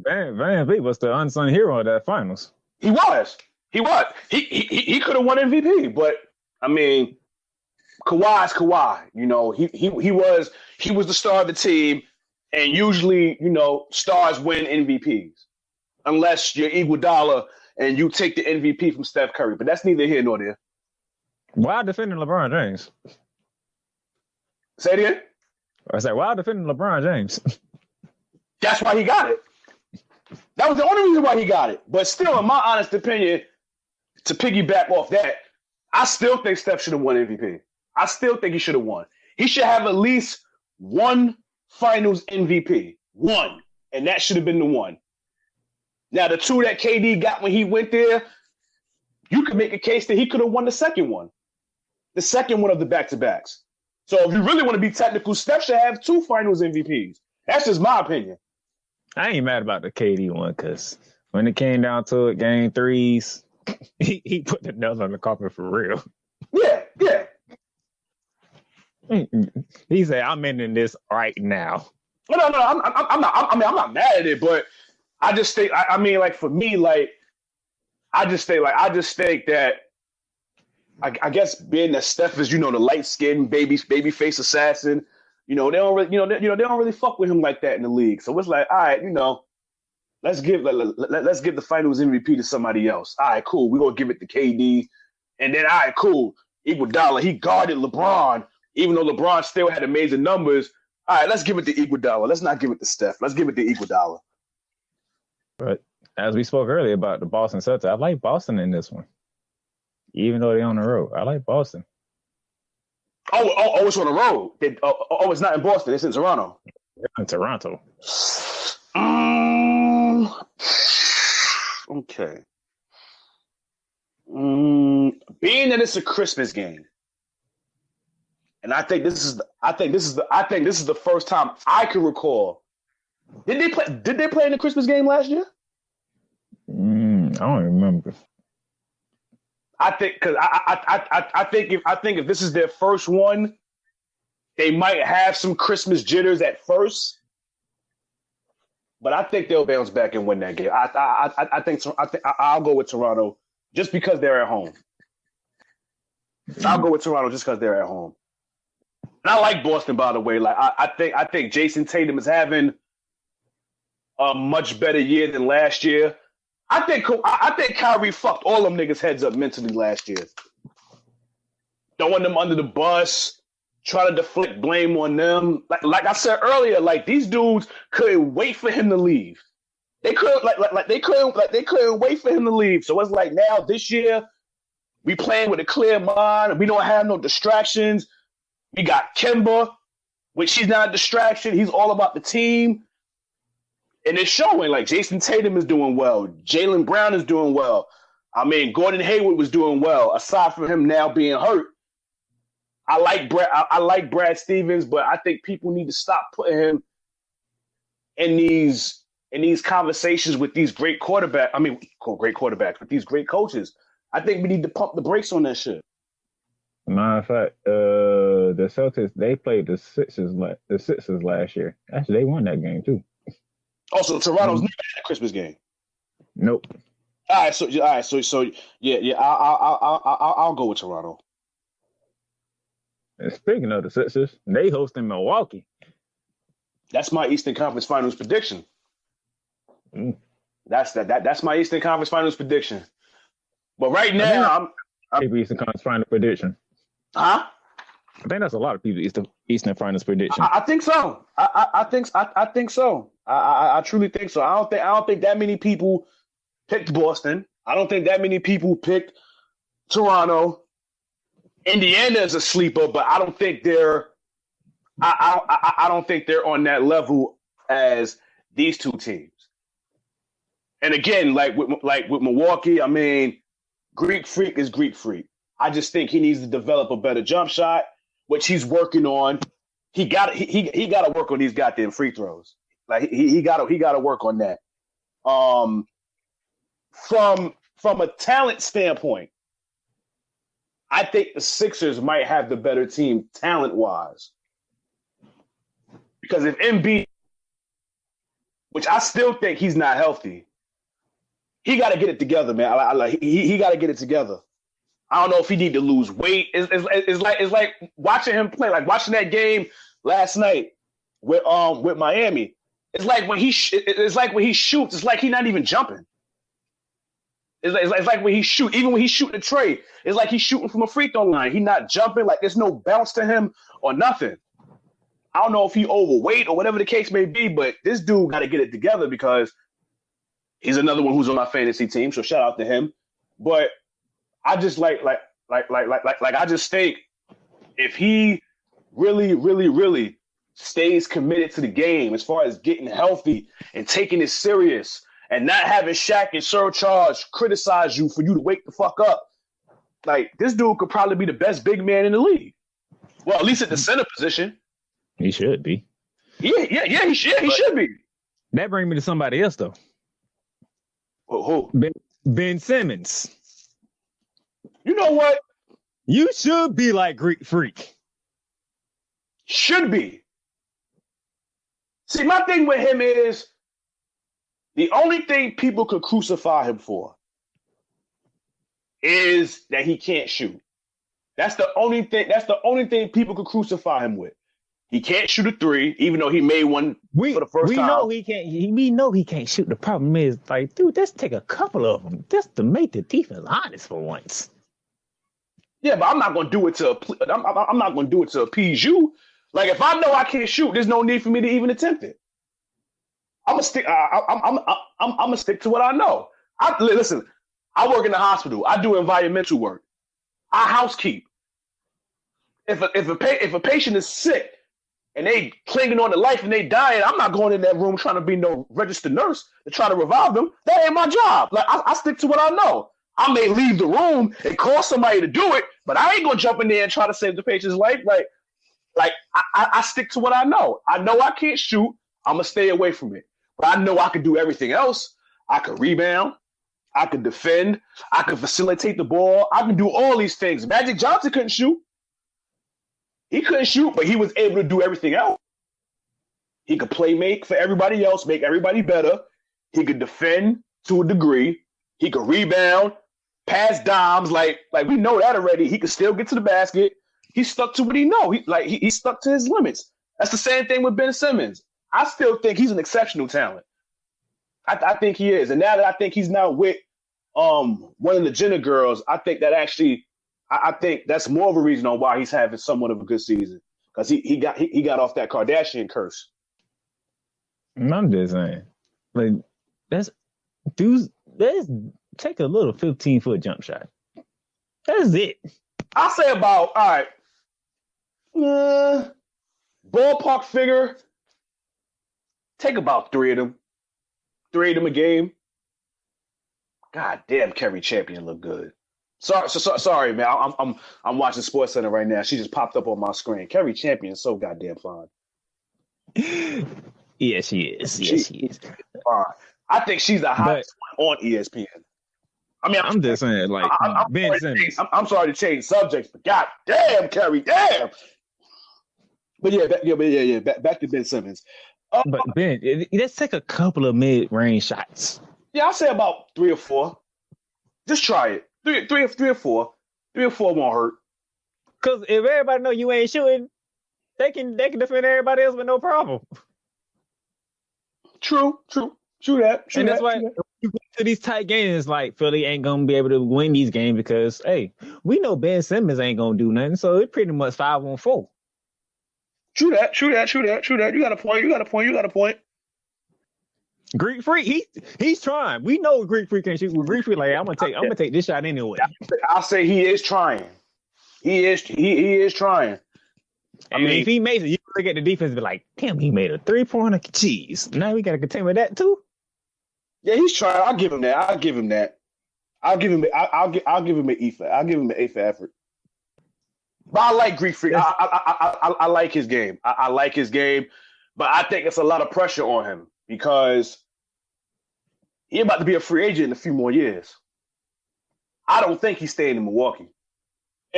Van Vliet was the unsung hero of that finals. He was. He could have won MVP, but I mean, Kawhi's Kawhi. You know, he was the star of the team. And usually, you know, stars win MVPs unless you're Iguodala and you take the MVP from Steph Curry. But that's neither here nor there. Why defending LeBron James? Say it again? I said, why defending LeBron James? That's why he got it. That was the only reason why he got it. But still, in my honest opinion, to piggyback off that, I still think Steph should have won MVP. I still think he should have won. He should have at least one Finals MVP. One. And that should have been the one. Now, the 2 that KD got when he went there, you could make a case that he could have won the second one. The second one of the back-to-backs. So if you really want to be technical, Steph should have 2 Finals MVPs. That's just my opinion. I ain't mad about the KD one, because when it came down to it, game 3s, he put the nails on the carpet for real. Yeah. He said, "I'm ending this right now." No. I'm not. I'm not mad at it, but I just think. I mean, like for me, like I just think that. I guess being that Steph is, you know, the light skinned baby face assassin, you know, they don't really fuck with him like that in the league. So it's like, all right, you know, let's give the Finals MVP to somebody else. All right, cool. We're gonna give it to KD, and then all right, cool. Iguodala, he guarded LeBron. Even though LeBron still had amazing numbers, all right, let's give it to Iguodala. Let's not give it to Steph. Let's give it to Iguodala. But as we spoke earlier about the Boston Celtics, I like Boston in this one. Even though they're on the road, I like Boston. Oh, it's on the road. It's not in Boston. It's in Toronto. In Toronto. Okay. Being that it's a Christmas game, and I think this is the first time I can recall. Did they play in the Christmas game last year? I don't remember. I think because I think if this is their first one, They might have some Christmas jitters at first, but I think they'll bounce back and win that game. I think I'll go with Toronto just because they're at home. I'll go with Toronto just because they're at home. And I like Boston, by the way. Like I think Jason Tatum is having a much better year than last year. I think Kyrie fucked all them niggas' heads up mentally last year. Throwing them under the bus, trying to deflect blame on them. Like I said earlier, like these dudes couldn't wait for him to leave. They couldn't wait for him to leave. So it's like now this year, we playing with a clear mind. We don't have no distractions. We got Kemba, which he's not a distraction. He's all about the team. And it's showing, like, Jason Tatum is doing well. Jaylen Brown is doing well. I mean, Gordon Hayward was doing well, aside from him now being hurt. I like Brad Stevens, but I think people need to stop putting him in these conversations with these great quarterbacks. I mean, great quarterbacks, with these great coaches. I think we need to pump the brakes on that shit. Matter of fact, the Celtics, they played the Sixers last year. Actually, they won that game too. Also, Toronto's never had a Christmas game. Nope. All right, so yeah. I'll go with Toronto. And speaking of the Sixers, they hosting Milwaukee. That's my Eastern Conference Finals prediction. That's my Eastern Conference Finals prediction. But right now, I'm Eastern Conference Finals prediction. Huh? I think that's a lot of people Eastern Finals prediction. I think so. I think so. I truly think so. I don't think that many people picked Boston. I don't think that many people picked Toronto. Indiana is a sleeper, but I don't think they're I don't think they're on that level as these two teams. And again, like with Milwaukee, I mean, Greek Freak is Greek Freak. I just think he needs to develop a better jump shot, which he's working on. He got to work on these goddamn free throws. Like he got to work on that. From a talent standpoint, I think the Sixers might have the better team talent-wise. Because if Embiid, which I still think he's not healthy, he got to get it together, man. He got to get it together. I don't know if he need to lose weight. It's like watching him play, like watching that game last night with Miami. It's like when he shoots, it's like he's not even jumping. It's like when he shoot, even when he's shooting a tray, it's like he's shooting from a free throw line. He's not jumping, like there's no bounce to him or nothing. I don't know if he overweight or whatever the case may be, but this dude got to get it together because he's another one who's on my fantasy team. So shout out to him. But I just I just think if he really stays committed to the game as far as getting healthy and taking it serious and not having Shaq and Surcharge criticize you for you to wake the fuck up, like this dude could probably be the best big man in the league. Well, at least at the center position. He should be. Yeah, he should be. That brings me to somebody else though. Who? Ben Simmons. You know what? You should be like Greek Freak. Should be. See, my thing with him is the only thing people could crucify him for is that he can't shoot. That's the only thing people could crucify him with. He can't shoot a three, even though he made one for the first time. We know he can't shoot. The problem is, like, dude, let's take a couple of them just to make the defense honest for once. Yeah, but I'm not gonna do it to appease you. Like, if I know I can't shoot, there's no need for me to even attempt it. I'm gonna stick to what I know. Listen, I work in the hospital. I do environmental work. I housekeep. If a patient is sick and they clinging on to life and they dying, I'm not going in that room trying to be no registered nurse to try to revive them. That ain't my job. Like I stick to what I know. I may leave the room and call somebody to do it, but I ain't gonna jump in there and try to save the patient's life. Like I stick to what I know. I know I can't shoot. I'm gonna stay away from it. But I know I can do everything else. I can rebound. I can defend. I can facilitate the ball. I can do all these things. Magic Johnson couldn't shoot. He couldn't shoot, but he was able to do everything else. He could play make for everybody else, make everybody better. He could defend to a degree. He could rebound, pass dimes. Like we know that already. He could still get to the basket. He stuck to what he know. He stuck to his limits. That's the same thing with Ben Simmons. I still think he's an exceptional talent. I think he is. And now that I think he's now with one of the Jenner girls, I think that actually I think that's more of a reason on why he's having somewhat of a good season. Because he got off that Kardashian curse. I'm just saying. Like that's take a little 15-foot jump shot. That's it. I'll say about, all right, ballpark figure, take about 3 of them. 3 of them a game. God damn, Kerry Champion look good. Sorry, man. I'm watching Sports Center right now. She just popped up on my screen. Kerry Champion is so goddamn fine. Yeah, she is. Yes, she is. Fine. I think she's the hottest one on ESPN. I mean, I'm just saying, like Ben Simmons. I'm sorry to change subjects, but god damn, Kerry, damn. But yeah. Back to Ben Simmons. But Ben, let's take a couple of mid-range shots. Yeah, I'll say about 3 or 4. Just try it. Three or four. 3 or 4 won't hurt. Because if everybody know you ain't shooting, they can defend everybody else with no problem. True that. And that's why you get to these tight games, like Philly ain't gonna be able to win these games because hey, we know Ben Simmons ain't gonna do nothing, so it's pretty much 5-on-4. True that. You got a point. Greek Freak, he's trying. We know Greek Freak can shoot. With Greek Freak, like I'm gonna take this shot anyway. I'll say he is trying. He is trying. I mean, if he makes it, you look at the defense and be like, damn, he made a 3-pointer. Jeez. Now we gotta contend with that too. Yeah, he's trying. I'll give him that. I'll give him an E for effort. But I like Greek Freak. I like his game. I like his game, but I think it's a lot of pressure on him because he's about to be a free agent in a few more years. I don't think he's staying in Milwaukee.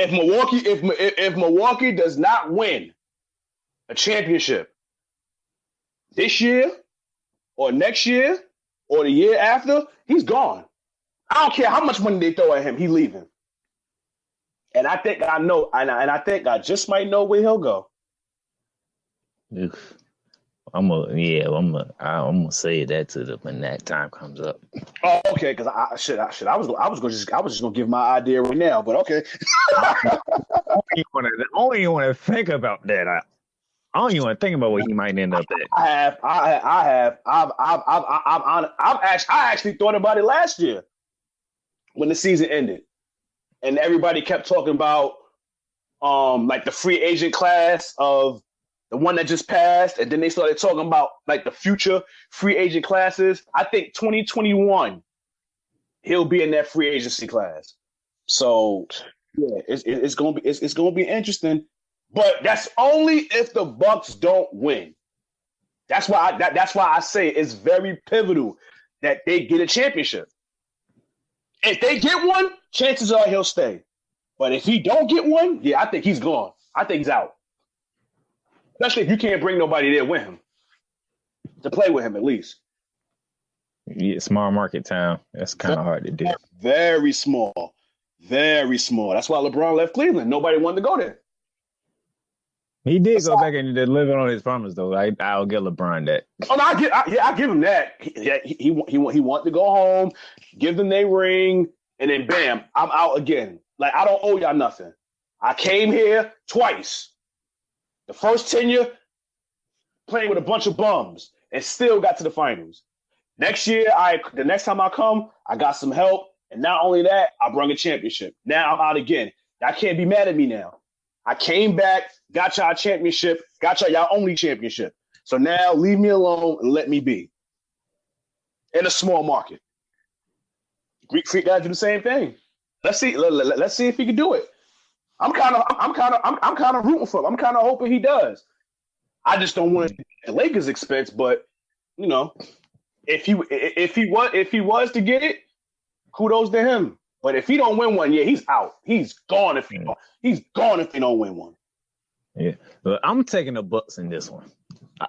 If Milwaukee does not win a championship this year or next year or the year after, he's gone. I don't care how much money they throw at him, he's leaving. And I think I know, and I think I just might know where he'll go. I'm gonna say that to them when that time comes up. Oh, okay. Because I was just gonna give my idea right now, but okay. I don't even want to think about that. I don't even want to think about where he might end up at. I actually thought about it last year when the season ended, and everybody kept talking about like the free agent class of the one that just passed, and then they started talking about like the future free agent classes. I think 2021, he'll be in that free agency class. So yeah, it's gonna be interesting, but that's only if the Bucks don't win. That's why I say it's very pivotal that they get a championship. If they get one, chances are he'll stay. But if he don't get one, yeah, I think he's gone. I think he's out. Especially if you can't bring nobody there with him to play with him at least. Yeah, small market town. That's kind of hard to do. Very small. Very small. That's why LeBron left Cleveland. Nobody wanted to go there. He did go back and live on his promise, though. I'll give LeBron that. Oh no, I give him that. He wanted to go home, give them their ring, and then bam, I'm out again. Like I don't owe y'all nothing. I came here twice. The first tenure, playing with a bunch of bums, and still got to the finals. Next year, the next time I come, I got some help, and not only that, I brought a championship. Now I'm out again. Y'all can't be mad at me now. I came back, got y'all a championship, got y'all only championship. So now leave me alone and let me be. In a small market. Greek Freak gotta do the same thing. Let's see if he can do it. I'm kind of rooting for him. I'm kind of hoping he does. I just don't want it at Lakers' expense, but you know, if he was to get it, kudos to him. But if he don't win one, yeah, he's out. He's gone if he don't win one. Yeah, but I'm taking the Bucks in this one.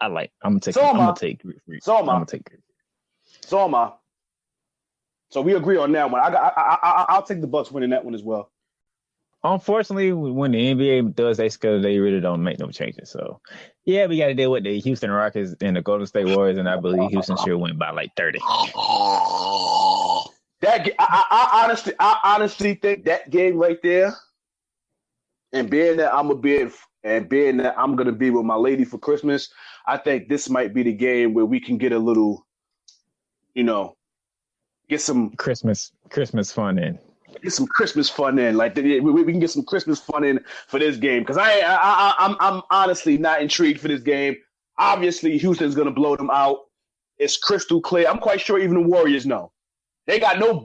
I'm gonna take. So am I'm I. gonna take. So am I. I'm gonna take. So am I. So we agree on that one. I'll take the Bucks winning that one as well. Unfortunately, when the NBA does their schedule, they really don't make no changes. So, yeah, we got to deal with the Houston Rockets and the Golden State Warriors, and I believe Houston should win by like 30. I honestly think that game right there, and being that I'm gonna be with my lady for Christmas, I think this might be the game where we can get a little, get some Christmas fun in. Get some Christmas fun in, like we can get some Christmas fun in for this game because I'm honestly not intrigued for this game. Obviously, Houston's gonna blow them out. It's crystal clear. I'm quite sure even the Warriors know they got no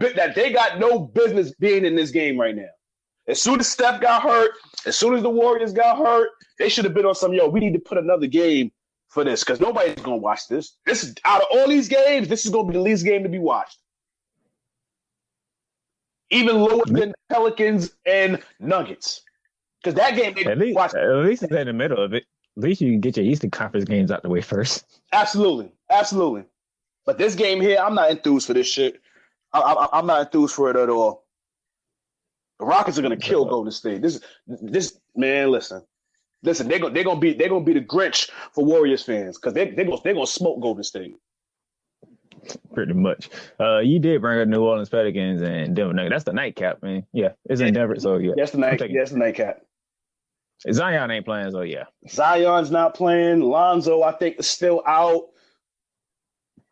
business being in this game right now. As soon as Steph got hurt, as soon as the Warriors got hurt, they should have been on some we need to put another game for this because nobody's gonna watch this. This is out of all these games, this is gonna be the least game to be watched. Even lower than the Pelicans and Nuggets. Because that game, at least it's in the middle of it. At least you can get your Eastern Conference games out the way first. Absolutely. But this game here, I'm not enthused for this shit. I'm not enthused for it at all. The Rockets are gonna kill Golden State. This man, listen. They're gonna be the Grinch for Warriors fans because they're gonna smoke Golden State. Pretty much. You did bring up New Orleans Pelicans and Denver Nuggets. That's the nightcap, man. Yeah, it's in Denver, so yeah. That's the nightcap. Zion ain't playing, so yeah. Zion's not playing. Lonzo, I think, is still out.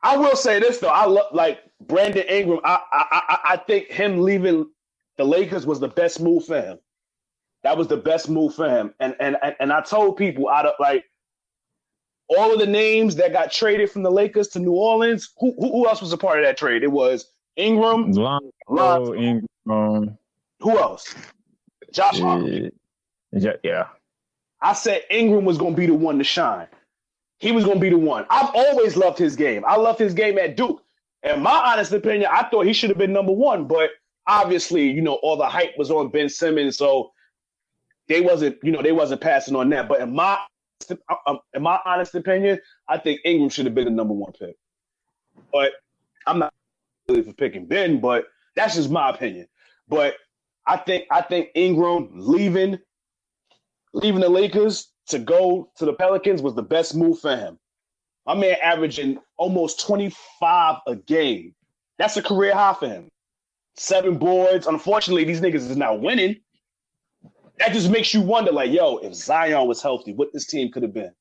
I will say this though. I love Brandon Ingram. I think him leaving the Lakers was the best move for him. That was the best move for him. And I told people out of all of the names that got traded from the Lakers to New Orleans, who else was a part of that trade? It was Ingram, Lonzo, Ingram. Who else? Josh Hart. Yeah. I said Ingram was going to be the one to shine. He was going to be the one. I've always loved his game. I loved his game at Duke. In my honest opinion, I thought he should have been number one, but obviously, all the hype was on Ben Simmons, so they wasn't passing on that. But in my honest opinion, I think Ingram should have been the number one pick. But I'm not really for picking Ben, but that's just my opinion. But I think Ingram leaving the Lakers to go to the Pelicans was the best move for him. My man averaging almost 25 a game. That's a career high for him. 7 boards. Unfortunately, these niggas is not winning. That just makes you wonder, if Zion was healthy, what this team could have been.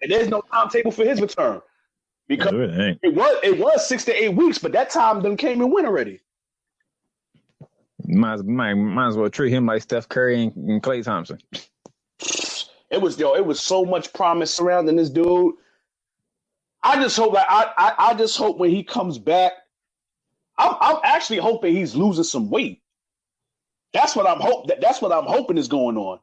And there's no timetable for his return. Because it was 6 to 8 weeks, but that time done came and went already. Might as well treat him like Steph Curry and Klay Thompson. It was so much promise surrounding this dude. I just hope I just hope when he comes back, I'm actually hoping he's losing some weight. That's what I'm hoping is going on.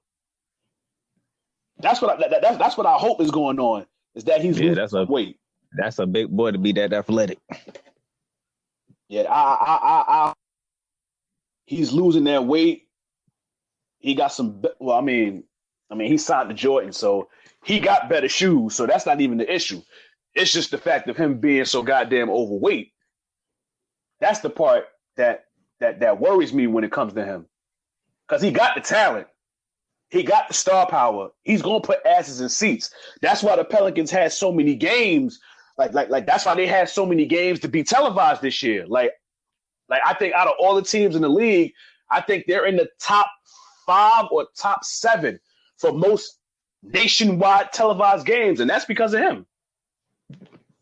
That's what I hope is going on. Is that he's losing some weight. That's a big boy to be that athletic. Yeah, he's losing that weight. He got some. Well, I mean, he signed to Jordan, so he got better shoes. So that's not even the issue. It's just the fact of him being so goddamn overweight. That's the part that worries me when it comes to him, because he got the talent, he got the star power. He's gonna put asses in seats. That's why the Pelicans had so many games. Like that's why they had so many games to be televised this year. Like I think out of all the teams in the league, I think they're in the top 5 or top 7 for most nationwide televised games, and that's because of him.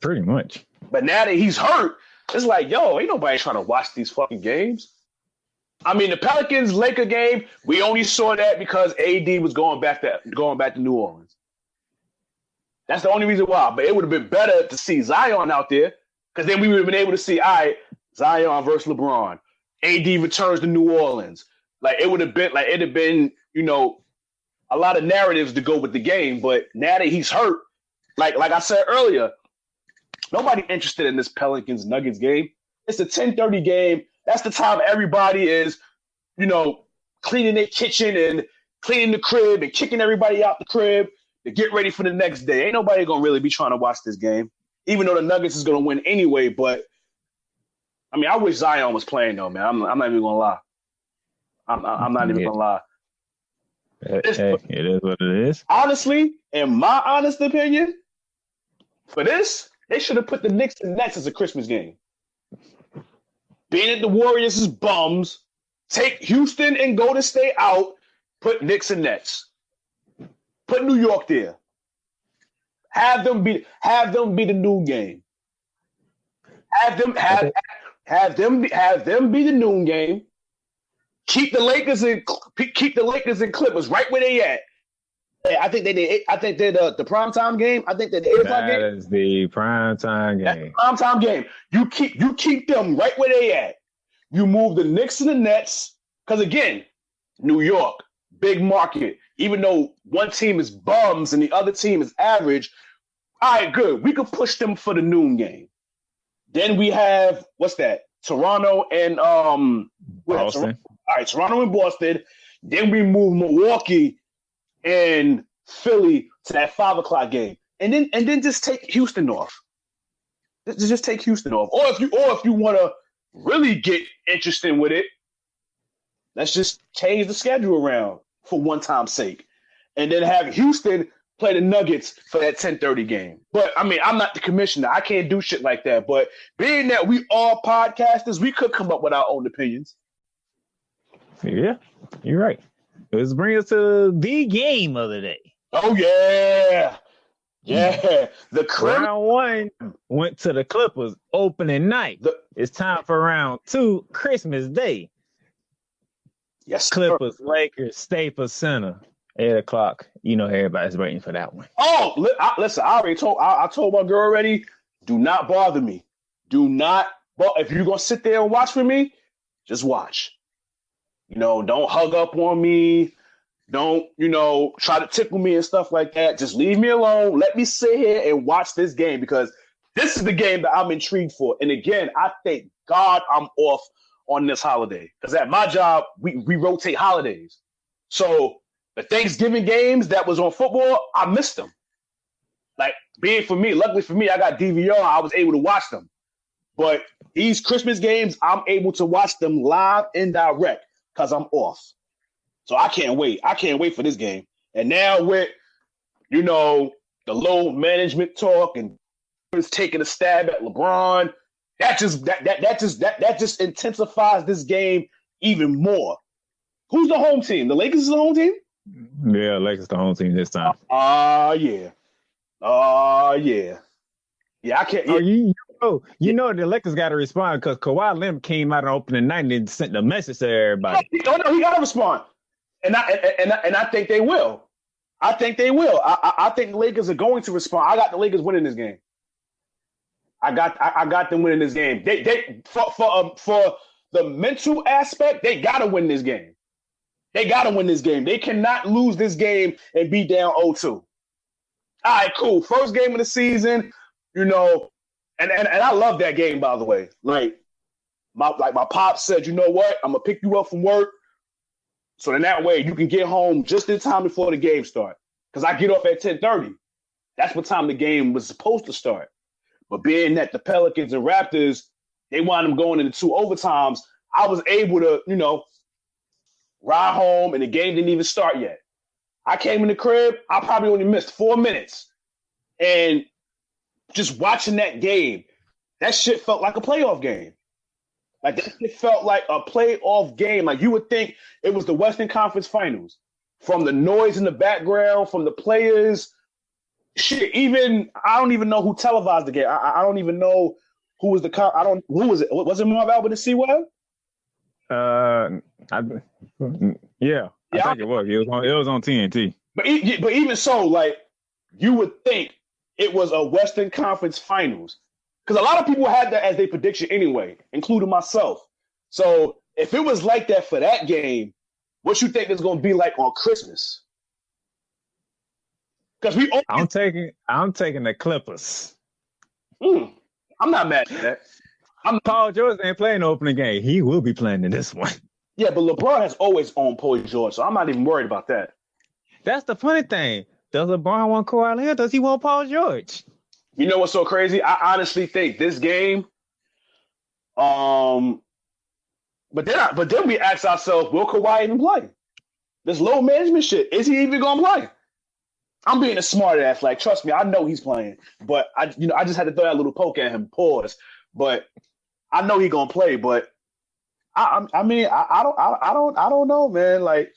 Pretty much. But now that he's hurt, it's like, ain't nobody trying to watch these fucking games. I mean, the Pelicans-Laker game, we only saw that because AD was going back to New Orleans. That's the only reason why. But it would have been better to see Zion out there, because then we would have been able to see, all right, Zion versus LeBron. AD returns to New Orleans. It'd have been, a lot of narratives to go with the game. But now that he's hurt, like I said earlier, nobody interested in this Pelicans Nuggets game. It's a 10:30 game. That's the time everybody is, cleaning their kitchen and cleaning the crib and kicking everybody out the crib to get ready for the next day. Ain't nobody gonna really be trying to watch this game, even though the Nuggets is gonna win anyway. But I mean, I wish Zion was playing though, man. I'm not even gonna lie. I'm not even gonna lie. Hey, it is what it is. Honestly, in my honest opinion, for this, they should have put the Knicks and Nets as a Christmas game. Being that the Warriors is bums, take Houston and Golden State out, put Knicks and Nets. Put New York there. Have them be the noon game. Have them be the noon game. Keep the Lakers and Clippers right where they at. I think they're the primetime game. I think they're the 8 o'clock game. That is the primetime game. That's the primetime game. You keep them right where they at. You move the Knicks and the Nets, because again, New York, big market. Even though one team is bums and the other team is average, all right, good. We could push them for the noon game. Then we have Toronto and Boston. All right, Toronto and Boston. Then we move Milwaukee and Philly to that 5 o'clock game, and then just take Houston off. Just take Houston off. Or if you want to really get interesting with it, let's just change the schedule around for one time's sake, and then have Houston play the Nuggets for that 10:30 game. But I mean, I'm not the commissioner. I can't do shit like that. But being that we all podcasters, we could come up with our own opinions. Yeah, you're right. Let's bring us to the game of the day. Oh, yeah. Yeah. Round 1 went to the Clippers opening night. It's time for round 2, Christmas Day. Yes, Clippers, Lakers, Staples Center, 8 o'clock. You know everybody's waiting for that one. Oh, listen, I told my girl already, do not bother me. Do not, if you're going to sit there and watch with me, just watch. Don't hug up on me. Don't, try to tickle me and stuff like that. Just leave me alone. Let me sit here and watch this game, because this is the game that I'm intrigued for. And again, I thank God I'm off on this holiday, because at my job, we rotate holidays. So the Thanksgiving games that was on football, I missed them. Like, luckily for me, I got DVR. I was able to watch them. But these Christmas games, I'm able to watch them live and direct because I'm off. So I can't wait. I can't wait for this game. And now with, the low management talk and taking a stab at LeBron, that just intensifies this game even more. Who's the home team? The Lakers is the home team? Yeah, Lakers the home team this time. Yeah. Yeah, I can't. Yeah. The Lakers got to respond, because Kawhi Leonard came out on opening night and sent a message to everybody. No, he got to respond, and I think they will. I think they will. I think the Lakers are going to respond. I got the Lakers winning this game. I got them winning this game. They for the mental aspect, they got to win this game. They got to win this game. They cannot lose this game and be down 0-2. All right, cool. First game of the season, and I love that game, by the way. Like my pop said, you know what? I'm gonna pick you up from work, so then that way you can get home just in time before the game starts. Because I get off at 10:30. That's what time the game was supposed to start. But being that the Pelicans and Raptors, they wound up going into 2 overtimes, I was able to, ride home, and the game didn't even start yet. I came in the crib, I probably only missed 4 minutes. And just watching that game, that shit felt like a playoff game. Like, that shit felt like a playoff game. Like, you would think it was the Western Conference Finals. From the noise in the background, from the players. Shit, I don't even know who televised the game. I don't even know who was who was it? Was it Marv Albert and C-Web? I think it was. It was on TNT. But even so, like, you would think it was a Western Conference Finals, because a lot of people had that as their prediction anyway, including myself. So if it was like that for that game, what you think it's going to be like on Christmas? Because I'm taking the Clippers. I'm not mad at that. Paul George ain't playing the opening game. He will be playing in this one. Yeah, but LeBron has always owned Paul George, so I'm not even worried about that. That's the funny thing. Does LeBron want Kawhi Leonard? Does he want Paul George? You know what's so crazy? I honestly think this game, but then we ask ourselves, will Kawhi even play? This low management shit, is he even gonna play? I'm being a smart ass. Like, trust me, I know he's playing, but I just had to throw that little poke at him. Pause. But I know he gonna play. But I don't know, man. Like,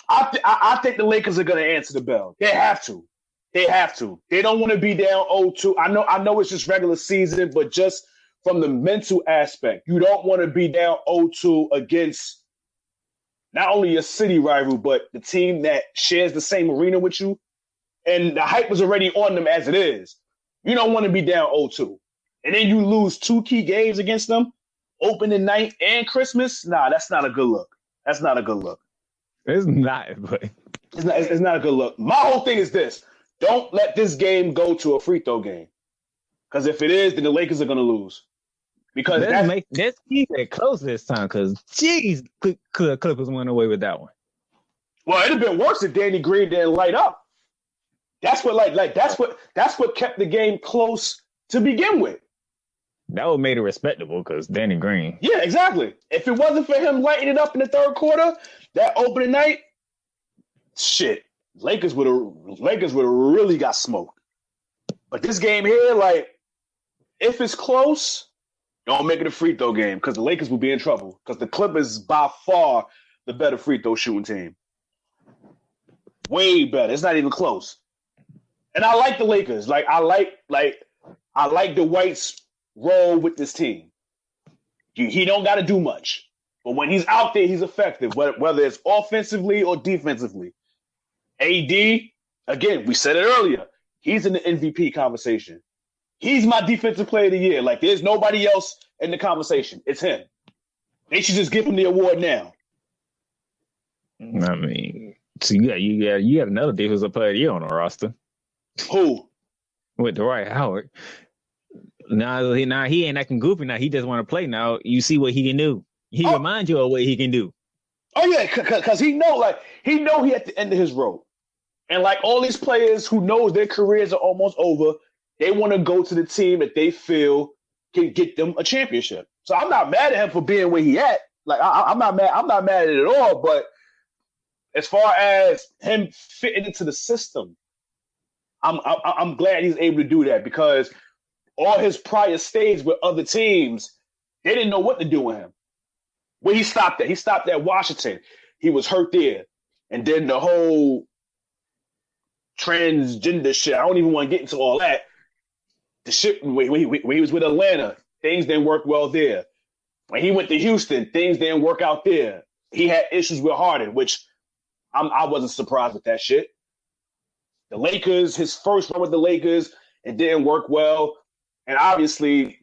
I think the Lakers are gonna answer the bell. They have to. They have to. They don't want to be down 0-2. I know it's just regular season, but just from the mental aspect, you don't want to be down 0-2 against not only your city rival, but the team that shares the same arena with you. And the hype was already on them as it is. You don't want to be down 0-2. And then you lose 2 key games against them, opening night and Christmas. Nah, that's not a good look. That's not a good look. It's not, but it's not a good look. My whole thing is this. Don't let this game go to a free throw game. Because if it is, then the Lakers are going to lose. Because let's keep it close this time. Because, geez, Clippers went away with that one. Well, it'd have been worse if Danny Green didn't light up. That's what that's what kept the game close to begin with. That would have made it respectable because Danny Green. Yeah, exactly. If it wasn't for him lighting it up in the third quarter, that opening night, shit. Lakers would have really got smoked. But this game here, like, if it's close, don't make it a free throw game because the Lakers will be in trouble because the Clippers is by far the better free throw shooting team. Way better. It's not even close. And I like the Lakers. Like I like the White's role with this team. He don't got to do much, but when he's out there, he's effective. Whether it's offensively or defensively. AD, again, we said it earlier. He's in the MVP conversation. He's my defensive player of the year. Like, there's nobody else in the conversation. It's him. They should just give him the award now. I mean, so you got another defensive player of the year on the roster. Who? With Dwight Howard. Now he ain't acting goofy now. He just want to play now. You see what he can do. He reminds you of what he can do. Oh, yeah, because he he at the end of his rope. And like all these players who knows their careers are almost over, they want to go to the team that they feel can get them a championship. So I'm not mad at him for being where he at. Like I'm not mad at it at all. But as far as him fitting into the system, I'm glad he's able to do that because all his prior stays with other teams, they didn't know what to do with him. Where he stopped at? He stopped at Washington. He was hurt there. And then the whole transgender shit, I don't even want to get into all that. The shit, when he was with Atlanta, things didn't work well there. When he went to Houston, things didn't work out there. He had issues with Harden, which I wasn't surprised with that shit. The Lakers, his first run with the Lakers, it didn't work well. And obviously,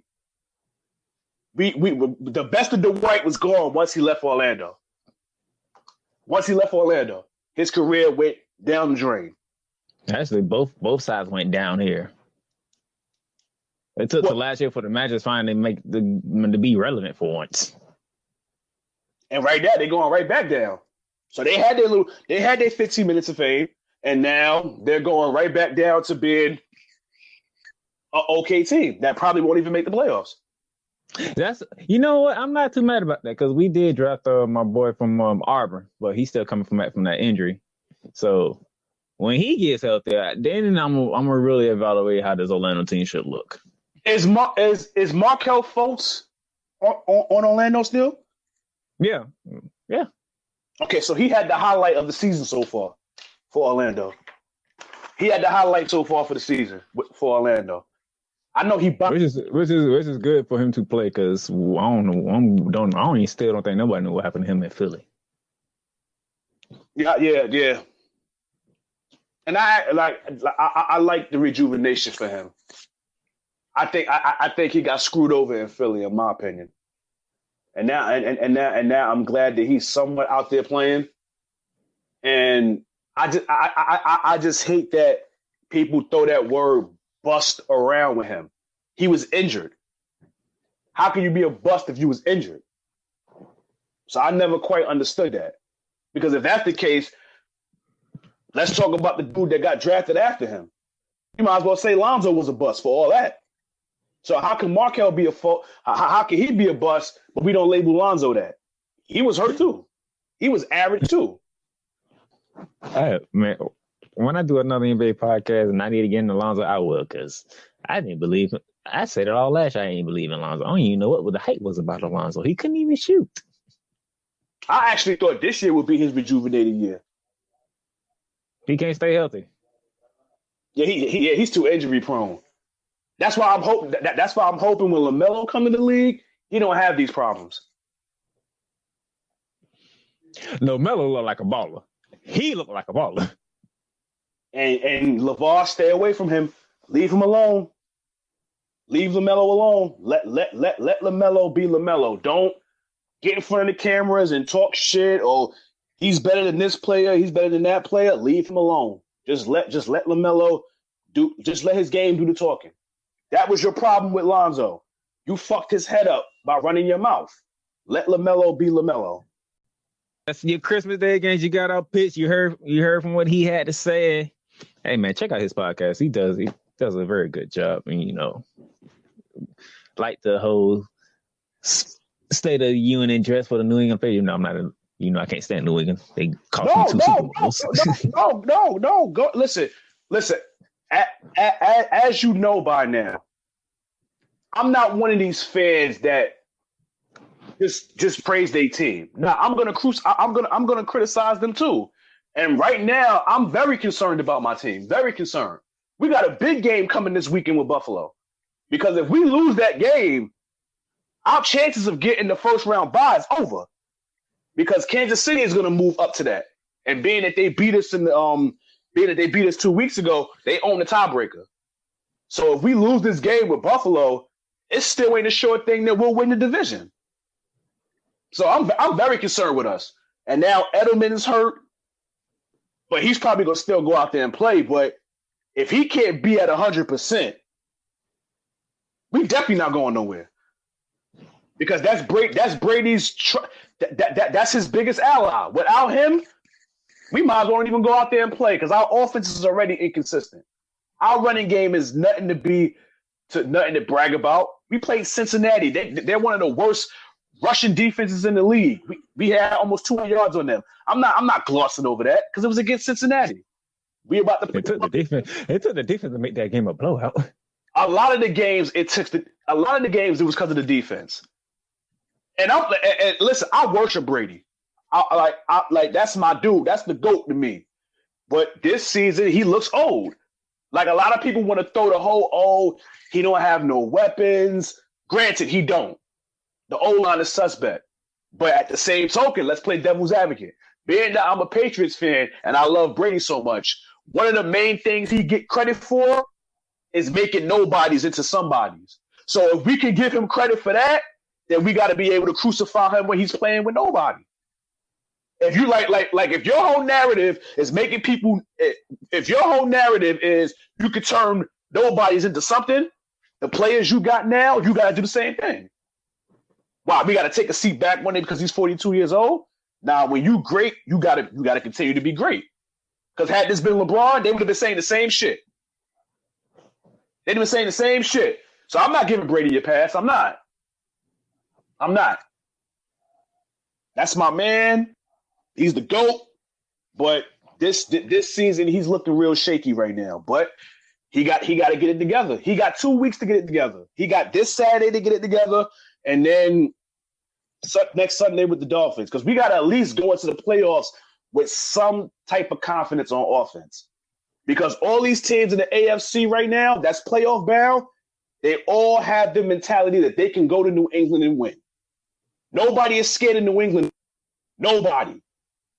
the best of Dwight was gone once he left Orlando. Once he left Orlando, his career went down the drain. Actually, both sides went down here. It took the last year for the Magic finally to be relevant for once. And right now, they're going right back down. So they had their 15 minutes of fame, and now they're going right back down to being an okay team that probably won't even make the playoffs. You know what? I'm not too mad about that because we did draft my boy from Auburn, but he's still coming from that injury. So when he gets healthy, then I'm gonna really evaluate how this Orlando team should look. Is Markelle Fultz on Orlando still? Yeah. Okay, so he had the highlight of the season so far for Orlando. He had the highlight so far for the season for Orlando. I know he which is good for him to play because I don't think nobody knew what happened to him in Philly. Yeah. And I like the rejuvenation for him. I think he got screwed over in Philly, in my opinion. And now I'm glad that he's somewhat out there playing. And I just hate that people throw that word bust around with him. He was injured. How can you be a bust if you was injured? So I never quite understood that. Because if that's the case, let's talk about the dude that got drafted after him. You might as well say Lonzo was a bust for all that. So how can Markel be how can he be a bust, but we don't label Lonzo that? He was hurt too. He was average too. Man, when I do another NBA podcast and I need to get into Lonzo, I will, because I didn't believe him. I said it all last year. I didn't believe in Lonzo. I don't even know what the hype was about Lonzo. He couldn't even shoot. I actually thought this year would be his rejuvenated year. He can't stay healthy. Yeah, he's too injury prone. That's why I'm hoping. That's why I'm hoping when LaMelo come in the league, he don't have these problems. No, Melo looked like a baller. He looked like a baller. And LeVar, stay away from him. Leave him alone. Leave LaMelo alone. Let LaMelo be LaMelo. Don't get in front of the cameras and talk shit. Or he's better than this player. He's better than that player. Leave him alone. Just let LaMelo do. Just let his game do the talking. That was your problem with Lonzo. You fucked his head up by running your mouth. Let LaMelo be LaMelo. That's your Christmas Day games. You got our pitch. You heard from what he had to say. Hey man, check out his podcast. He does a very good job. And like the whole state of the union dress for the New England Patriots. I'm not I can't stand New England. They cost me 2 Super Bowls. No. Go listen. As you know by now, I'm not one of these fans that just praise their team. Now I'm gonna criticize them too. And right now, I'm very concerned about my team. Very concerned. We got a big game coming this weekend with Buffalo. Because if we lose that game, our chances of getting the first round bye is over. Because Kansas City is gonna move up to that. And being that they beat us 2 weeks ago, they own the tiebreaker. So if we lose this game with Buffalo, it still ain't a sure thing that we'll win the division. So I'm very concerned with us. And now Edelman is hurt, but he's probably gonna still go out there and play. But if he can't be at 100%, we definitely not going nowhere. Because that's Brady's that's his biggest ally. Without him, we might as well not even go out there and play because our offense is already inconsistent. Our running game is nothing to brag about. We played Cincinnati. They're one of the worst rushing defenses in the league. We had almost 200 yards on them. I'm not glossing over that because it was against Cincinnati. We about to. It took the defense to make that game a blowout. A lot of the games it was because of the defense. And listen, I worship Brady. I like that's my dude. That's the GOAT to me. But this season he looks old. Like a lot of people want to throw the whole he don't have no weapons. Granted, he don't. The O-line is suspect. But at the same token, let's play devil's advocate. Being that I'm a Patriots fan and I love Brady so much, one of the main things he get credit for is making nobodies into somebodies. So if we can give him credit for that, then we got to be able to crucify him when he's playing with nobody. If you like if your whole narrative is making people, if your whole narrative is you could turn nobodies into something, the players you got now, you got to do the same thing. Wow, we got to take a seat back one day because he's 42 years old. Now, when you great, you got to continue to be great. Because had this been LeBron, they would have been saying the same shit. They'd have been saying the same shit. So I'm not giving Brady a pass. I'm not. That's my man. He's the GOAT. But this season, he's looking real shaky right now. But he got to get it together. He got 2 weeks to get it together. He got this Saturday to get it together, and then next Sunday with the Dolphins. Because we got to at least go into the playoffs with some type of confidence on offense. Because all these teams in the AFC right now, that's playoff bound, they all have the mentality that they can go to New England and win. Nobody is scared of New England. Nobody.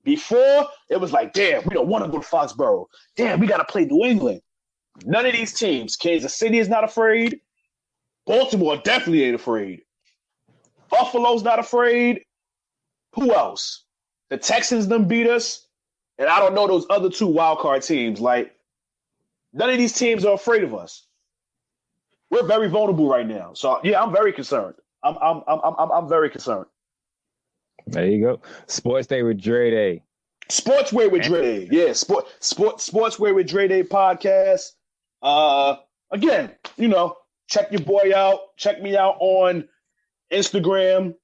Before, it was like, damn, we don't want to go to Foxborough. Damn, we got to play New England. None of these teams. Kansas City is not afraid. Baltimore definitely ain't afraid. Buffalo's not afraid. Who else? The Texans done beat us. And I don't know those other two wildcard teams. Like, none of these teams are afraid of us. We're very vulnerable right now. So, yeah, I'm very concerned. I'm very concerned. There you go. Sports Day with Dray Day. Sportswear with Dray. Yeah, Sportswear with Dray Day podcast. Again, check your boy out. Check me out on Instagram.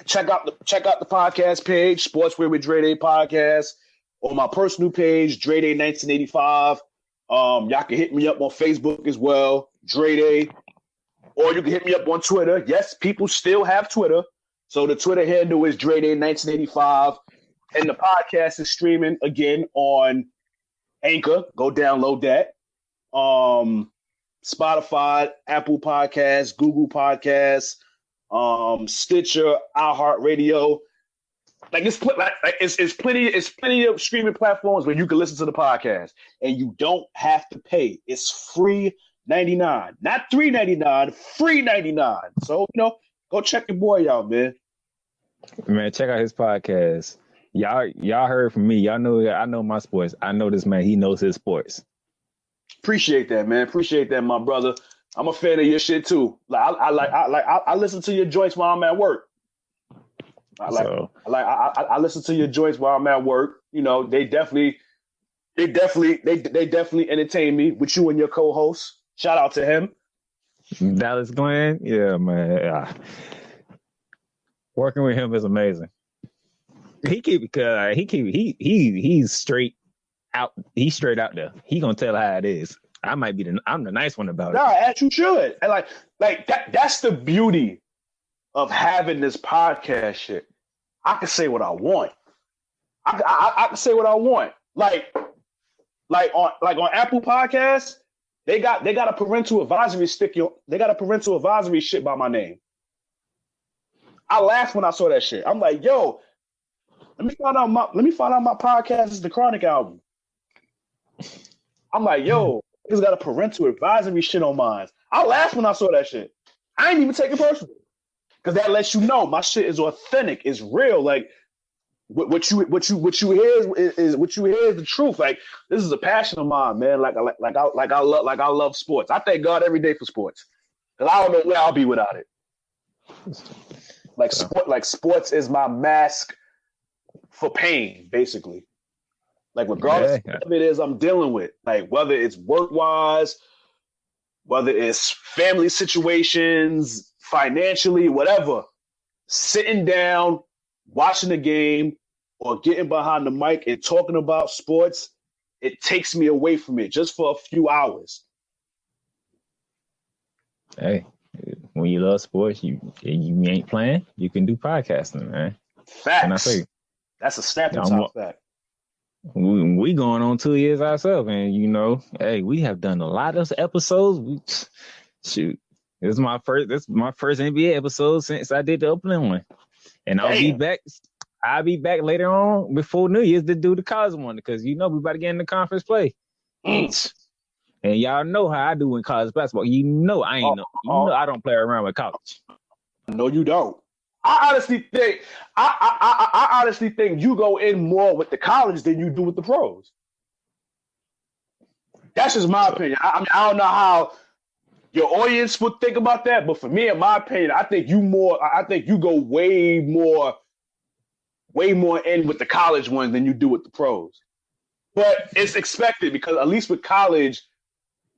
Check out the podcast page, Sportswear with Dray Day podcast. On my personal page, Dray Day 1985. Y'all can hit me up on Facebook as well, Dray Day. Or you can hit me up on Twitter. Yes, people still have Twitter. So the Twitter handle is Dray Day 1985. And the podcast is streaming again on Anchor. Go download that. Spotify, Apple Podcasts, Google Podcasts, Stitcher, iHeartRadio. It's plenty of streaming platforms where you can listen to the podcast, and you don't have to pay. It's free $99, not $3.99, free $99. So go check your boy out, man. Man, check out his podcast. Y'all heard from me. Y'all know I know my sports. I know this man. He knows his sports. Appreciate that, man. Appreciate that, my brother. I'm a fan of your shit too. I listen to your joints while I'm at work. I listen to your joints while I'm at work. They definitely entertain me with you and your co-host. Shout out to him. Dallas Glenn. Yeah, man. Yeah. Working with him is amazing. He's straight out. He's straight out there. He gonna tell how it is. I'm the nice one about it. No, as you should. And that's the beauty of having this podcast shit. I can say what I want. I can say what I want. Like on Apple Podcasts, they got a parental advisory they got a parental advisory shit by my name. I laughed when I saw that shit. I'm like, yo, let me find out my podcast is the Chronic album. I'm like, yo, it's got a parental advisory shit on mine. I laughed when I saw that shit. I ain't even take it personally. Because that lets you know my shit is authentic, it's real. Like what you hear is the truth. Like this is a passion of mine, man. I love sports. I thank God every day for sports. Because I don't know where I'll be without it. Sports is my mask for pain, basically. Like regardless of what it is I'm dealing with, like whether it's work-wise, whether it's family situations, financially, whatever, sitting down, watching the game, or getting behind the mic and talking about sports, it takes me away from it just for a few hours. Hey, when you love sports, you ain't playing, you can do podcasting, man. Facts. And I say, that's a snapping top fact. We going on 2 years ourselves, and hey, we have done a lot of episodes. This is my first NBA episode since I did the opening one, and I'll be back later on before New Year's to do the college one because we about to get in the conference play. And y'all know how I do in college basketball. I don't play around with college. No, you don't. I honestly think you go in more with the college than you do with the pros. That's just my opinion. I don't know how your audience would think about that, but for me, in my opinion, I think you go way more in with the college ones than you do with the pros. But it's expected because at least with college,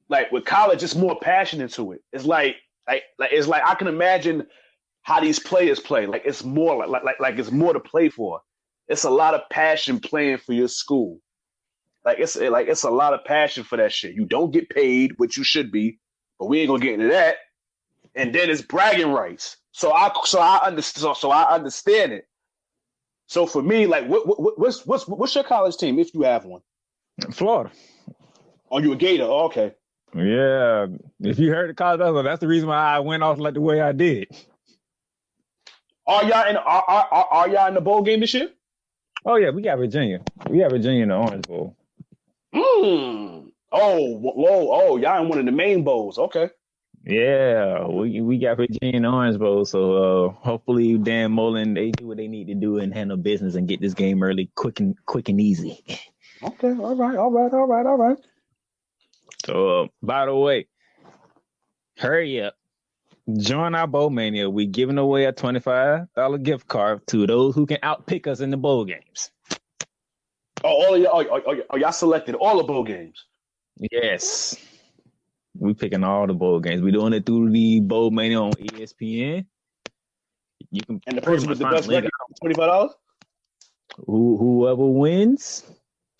it's more passion into it. It's like I can imagine how these players play. Like it's more like it's more to play for. It's a lot of passion playing for your school. It's a lot of passion for that shit. You don't get paid, which you should be, but we ain't gonna get into that. And then it's bragging rights. So I understand it. So for me, what's your college team if you have one? Florida. Oh, you a Gator? Oh, okay. Yeah. If you heard the college basketball, that's the reason why I went off like the way I did. Are y'all in the bowl game this year? Oh yeah, we got Virginia. We got Virginia in the Orange Bowl. Oh, y'all in one of the main bowls. Okay. Yeah, we got Virginia in the Orange Bowl. So hopefully Dan Mullen, they do what they need to do and handle business and get this game early, quick and easy. Okay. All right. So by the way, hurry up. Join our Bowl Mania. We giving away a $25 gift card to those who can outpick us in the bowl games. Oh, y'all selected all the bowl games. Yes. We picking all the bowl games. We doing it through the Bowl Mania on ESPN. You can and the person with the best record, $25. Whoever wins,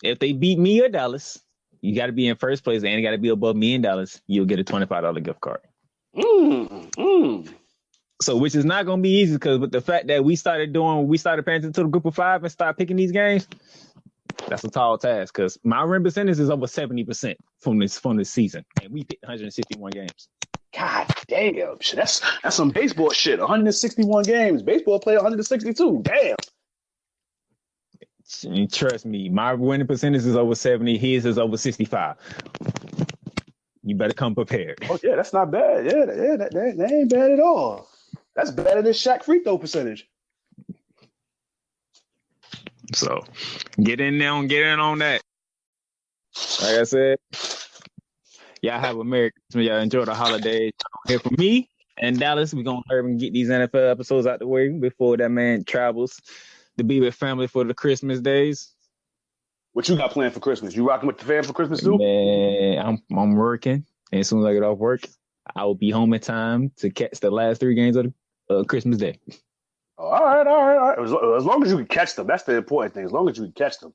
if they beat me or Dallas, you got to be in first place and you got to be above me and Dallas. You'll get a $25 gift card. So, which is not going to be easy because with the fact that we started paying attention to the group of five and start picking these games, that's a tall task because my win percentage is over 70% from this season, and we picked 161 games. God damn, that's some baseball shit. 161 games. Baseball player 162. Damn. Trust me, my winning percentage is over 70. His is over 65. You better come prepared. Oh yeah, that's not bad. Yeah, that ain't bad at all. That's better than Shaq free throw percentage. So get in there and get in on that. Like I said, y'all have a Merry Christmas. Y'all enjoy the holidays. Here for me and Dallas, we're going to hurry and get these NFL episodes out the way before that man travels to be with family for the Christmas days. What you got planned for Christmas? You rocking with the fam for Christmas too? Man, I'm working. And as soon as I get off work, I will be home in time to catch the last 3 games of Christmas Day. Oh, all right. As long as you can catch them, that's the important thing. As long as you can catch them.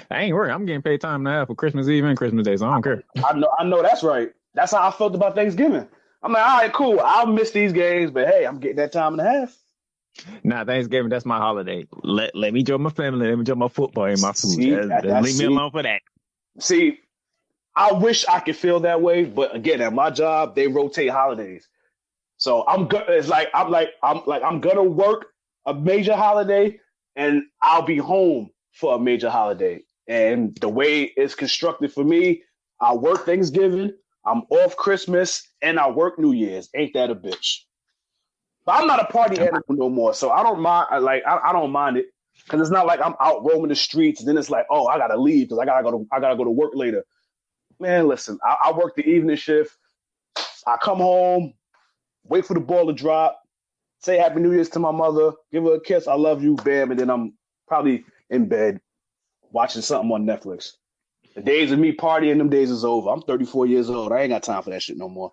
I ain't working. I'm getting paid time and a half for Christmas Eve and Christmas Day, so I don't care. I know that's right. That's how I felt about Thanksgiving. I'm like, all right, cool. I'll miss these games, but hey, I'm getting that time and a half. Nah, Thanksgiving, that's my holiday. Let me enjoy my family. Let me enjoy my football and my food. Leave me alone for that. See, I wish I could feel that way, but again, at my job, they rotate holidays. So I'm gonna work a major holiday and I'll be home for a major holiday. And the way it's constructed for me, I work Thanksgiving, I'm off Christmas, and I work New Year's. Ain't that a bitch? But I'm not a party animal no more, so I don't mind. I don't mind it because it's not like I'm out roaming the streets. And then it's like, oh, I gotta leave because I gotta go to work later. Man, listen, I work the evening shift. I come home, wait for the ball to drop, say Happy New Year's to my mother, give her a kiss, I love you, bam, and then I'm probably in bed watching something on Netflix. The days of me partying, them days is over. I'm 34 years old. I ain't got time for that shit no more.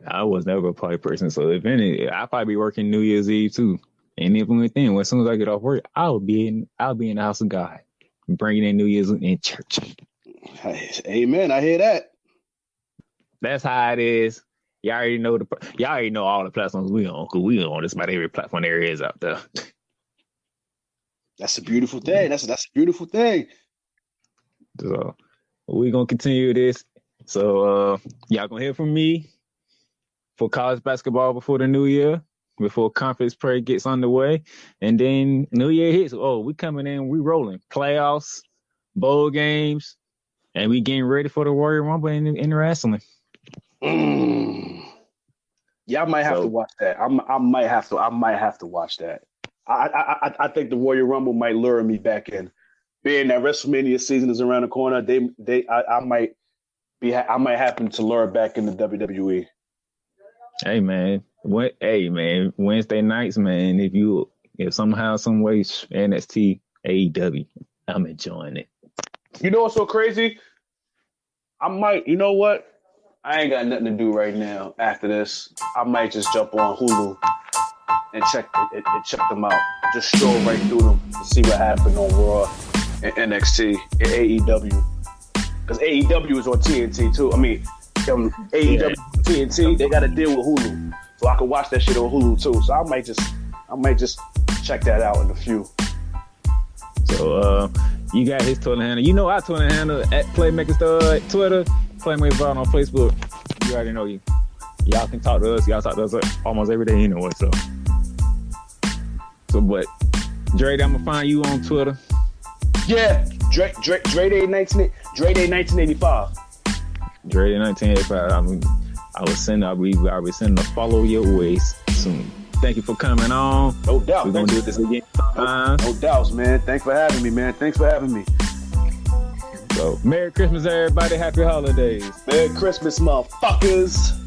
I was never a party person, so if any, I'll probably be working New Year's Eve too. And even within, as soon as I get off work, I'll be in the house of God, bringing in New Year's in church. Amen. I hear that. That's how it is. Y'all already know all the platforms we on, because we on just about every platform there is out there. That's a beautiful thing. That's a beautiful thing. So we're gonna continue this. So y'all gonna hear from me for college basketball before the new year, before conference play gets underway, and then New Year hits. Oh, we coming in, we rolling playoffs, bowl games, and we getting ready for the Warrior Rumble in wrestling. Yeah, I might have to watch that. I might have to watch that. I think the Warrior Rumble might lure me back in. Being that WrestleMania season is around the corner, I might happen to lure back into WWE. Hey man, Wednesday nights, man. If somehow, some way, NXT, AEW, I'm enjoying it. You know what's so crazy? You know what? I ain't got nothing to do right now. After this, I might just jump on Hulu and check them out. Just stroll right through them to see what happened on Raw and NXT and AEW. Because AEW is on TNT too. I mean, AEW TNT, they got to deal with Hulu, so I can watch that shit on Hulu too. So I might just check that out in a few. So you got his Twitter handle. You know our Twitter handle at Playmakerz at Twitter, Playmakerz on Facebook. You already know y'all can talk to us. Y'all talk to us almost every day anyway. But Dray, I'm gonna find you on Twitter. Yeah, Dray Day 1985. Dray 1985. I'll be sending a follow your ways soon. Thank you for coming on. No doubt. We're gonna do this again. No doubts, man. Thanks for having me, man. So, Merry Christmas, everybody. Happy holidays. Merry Christmas, motherfuckers.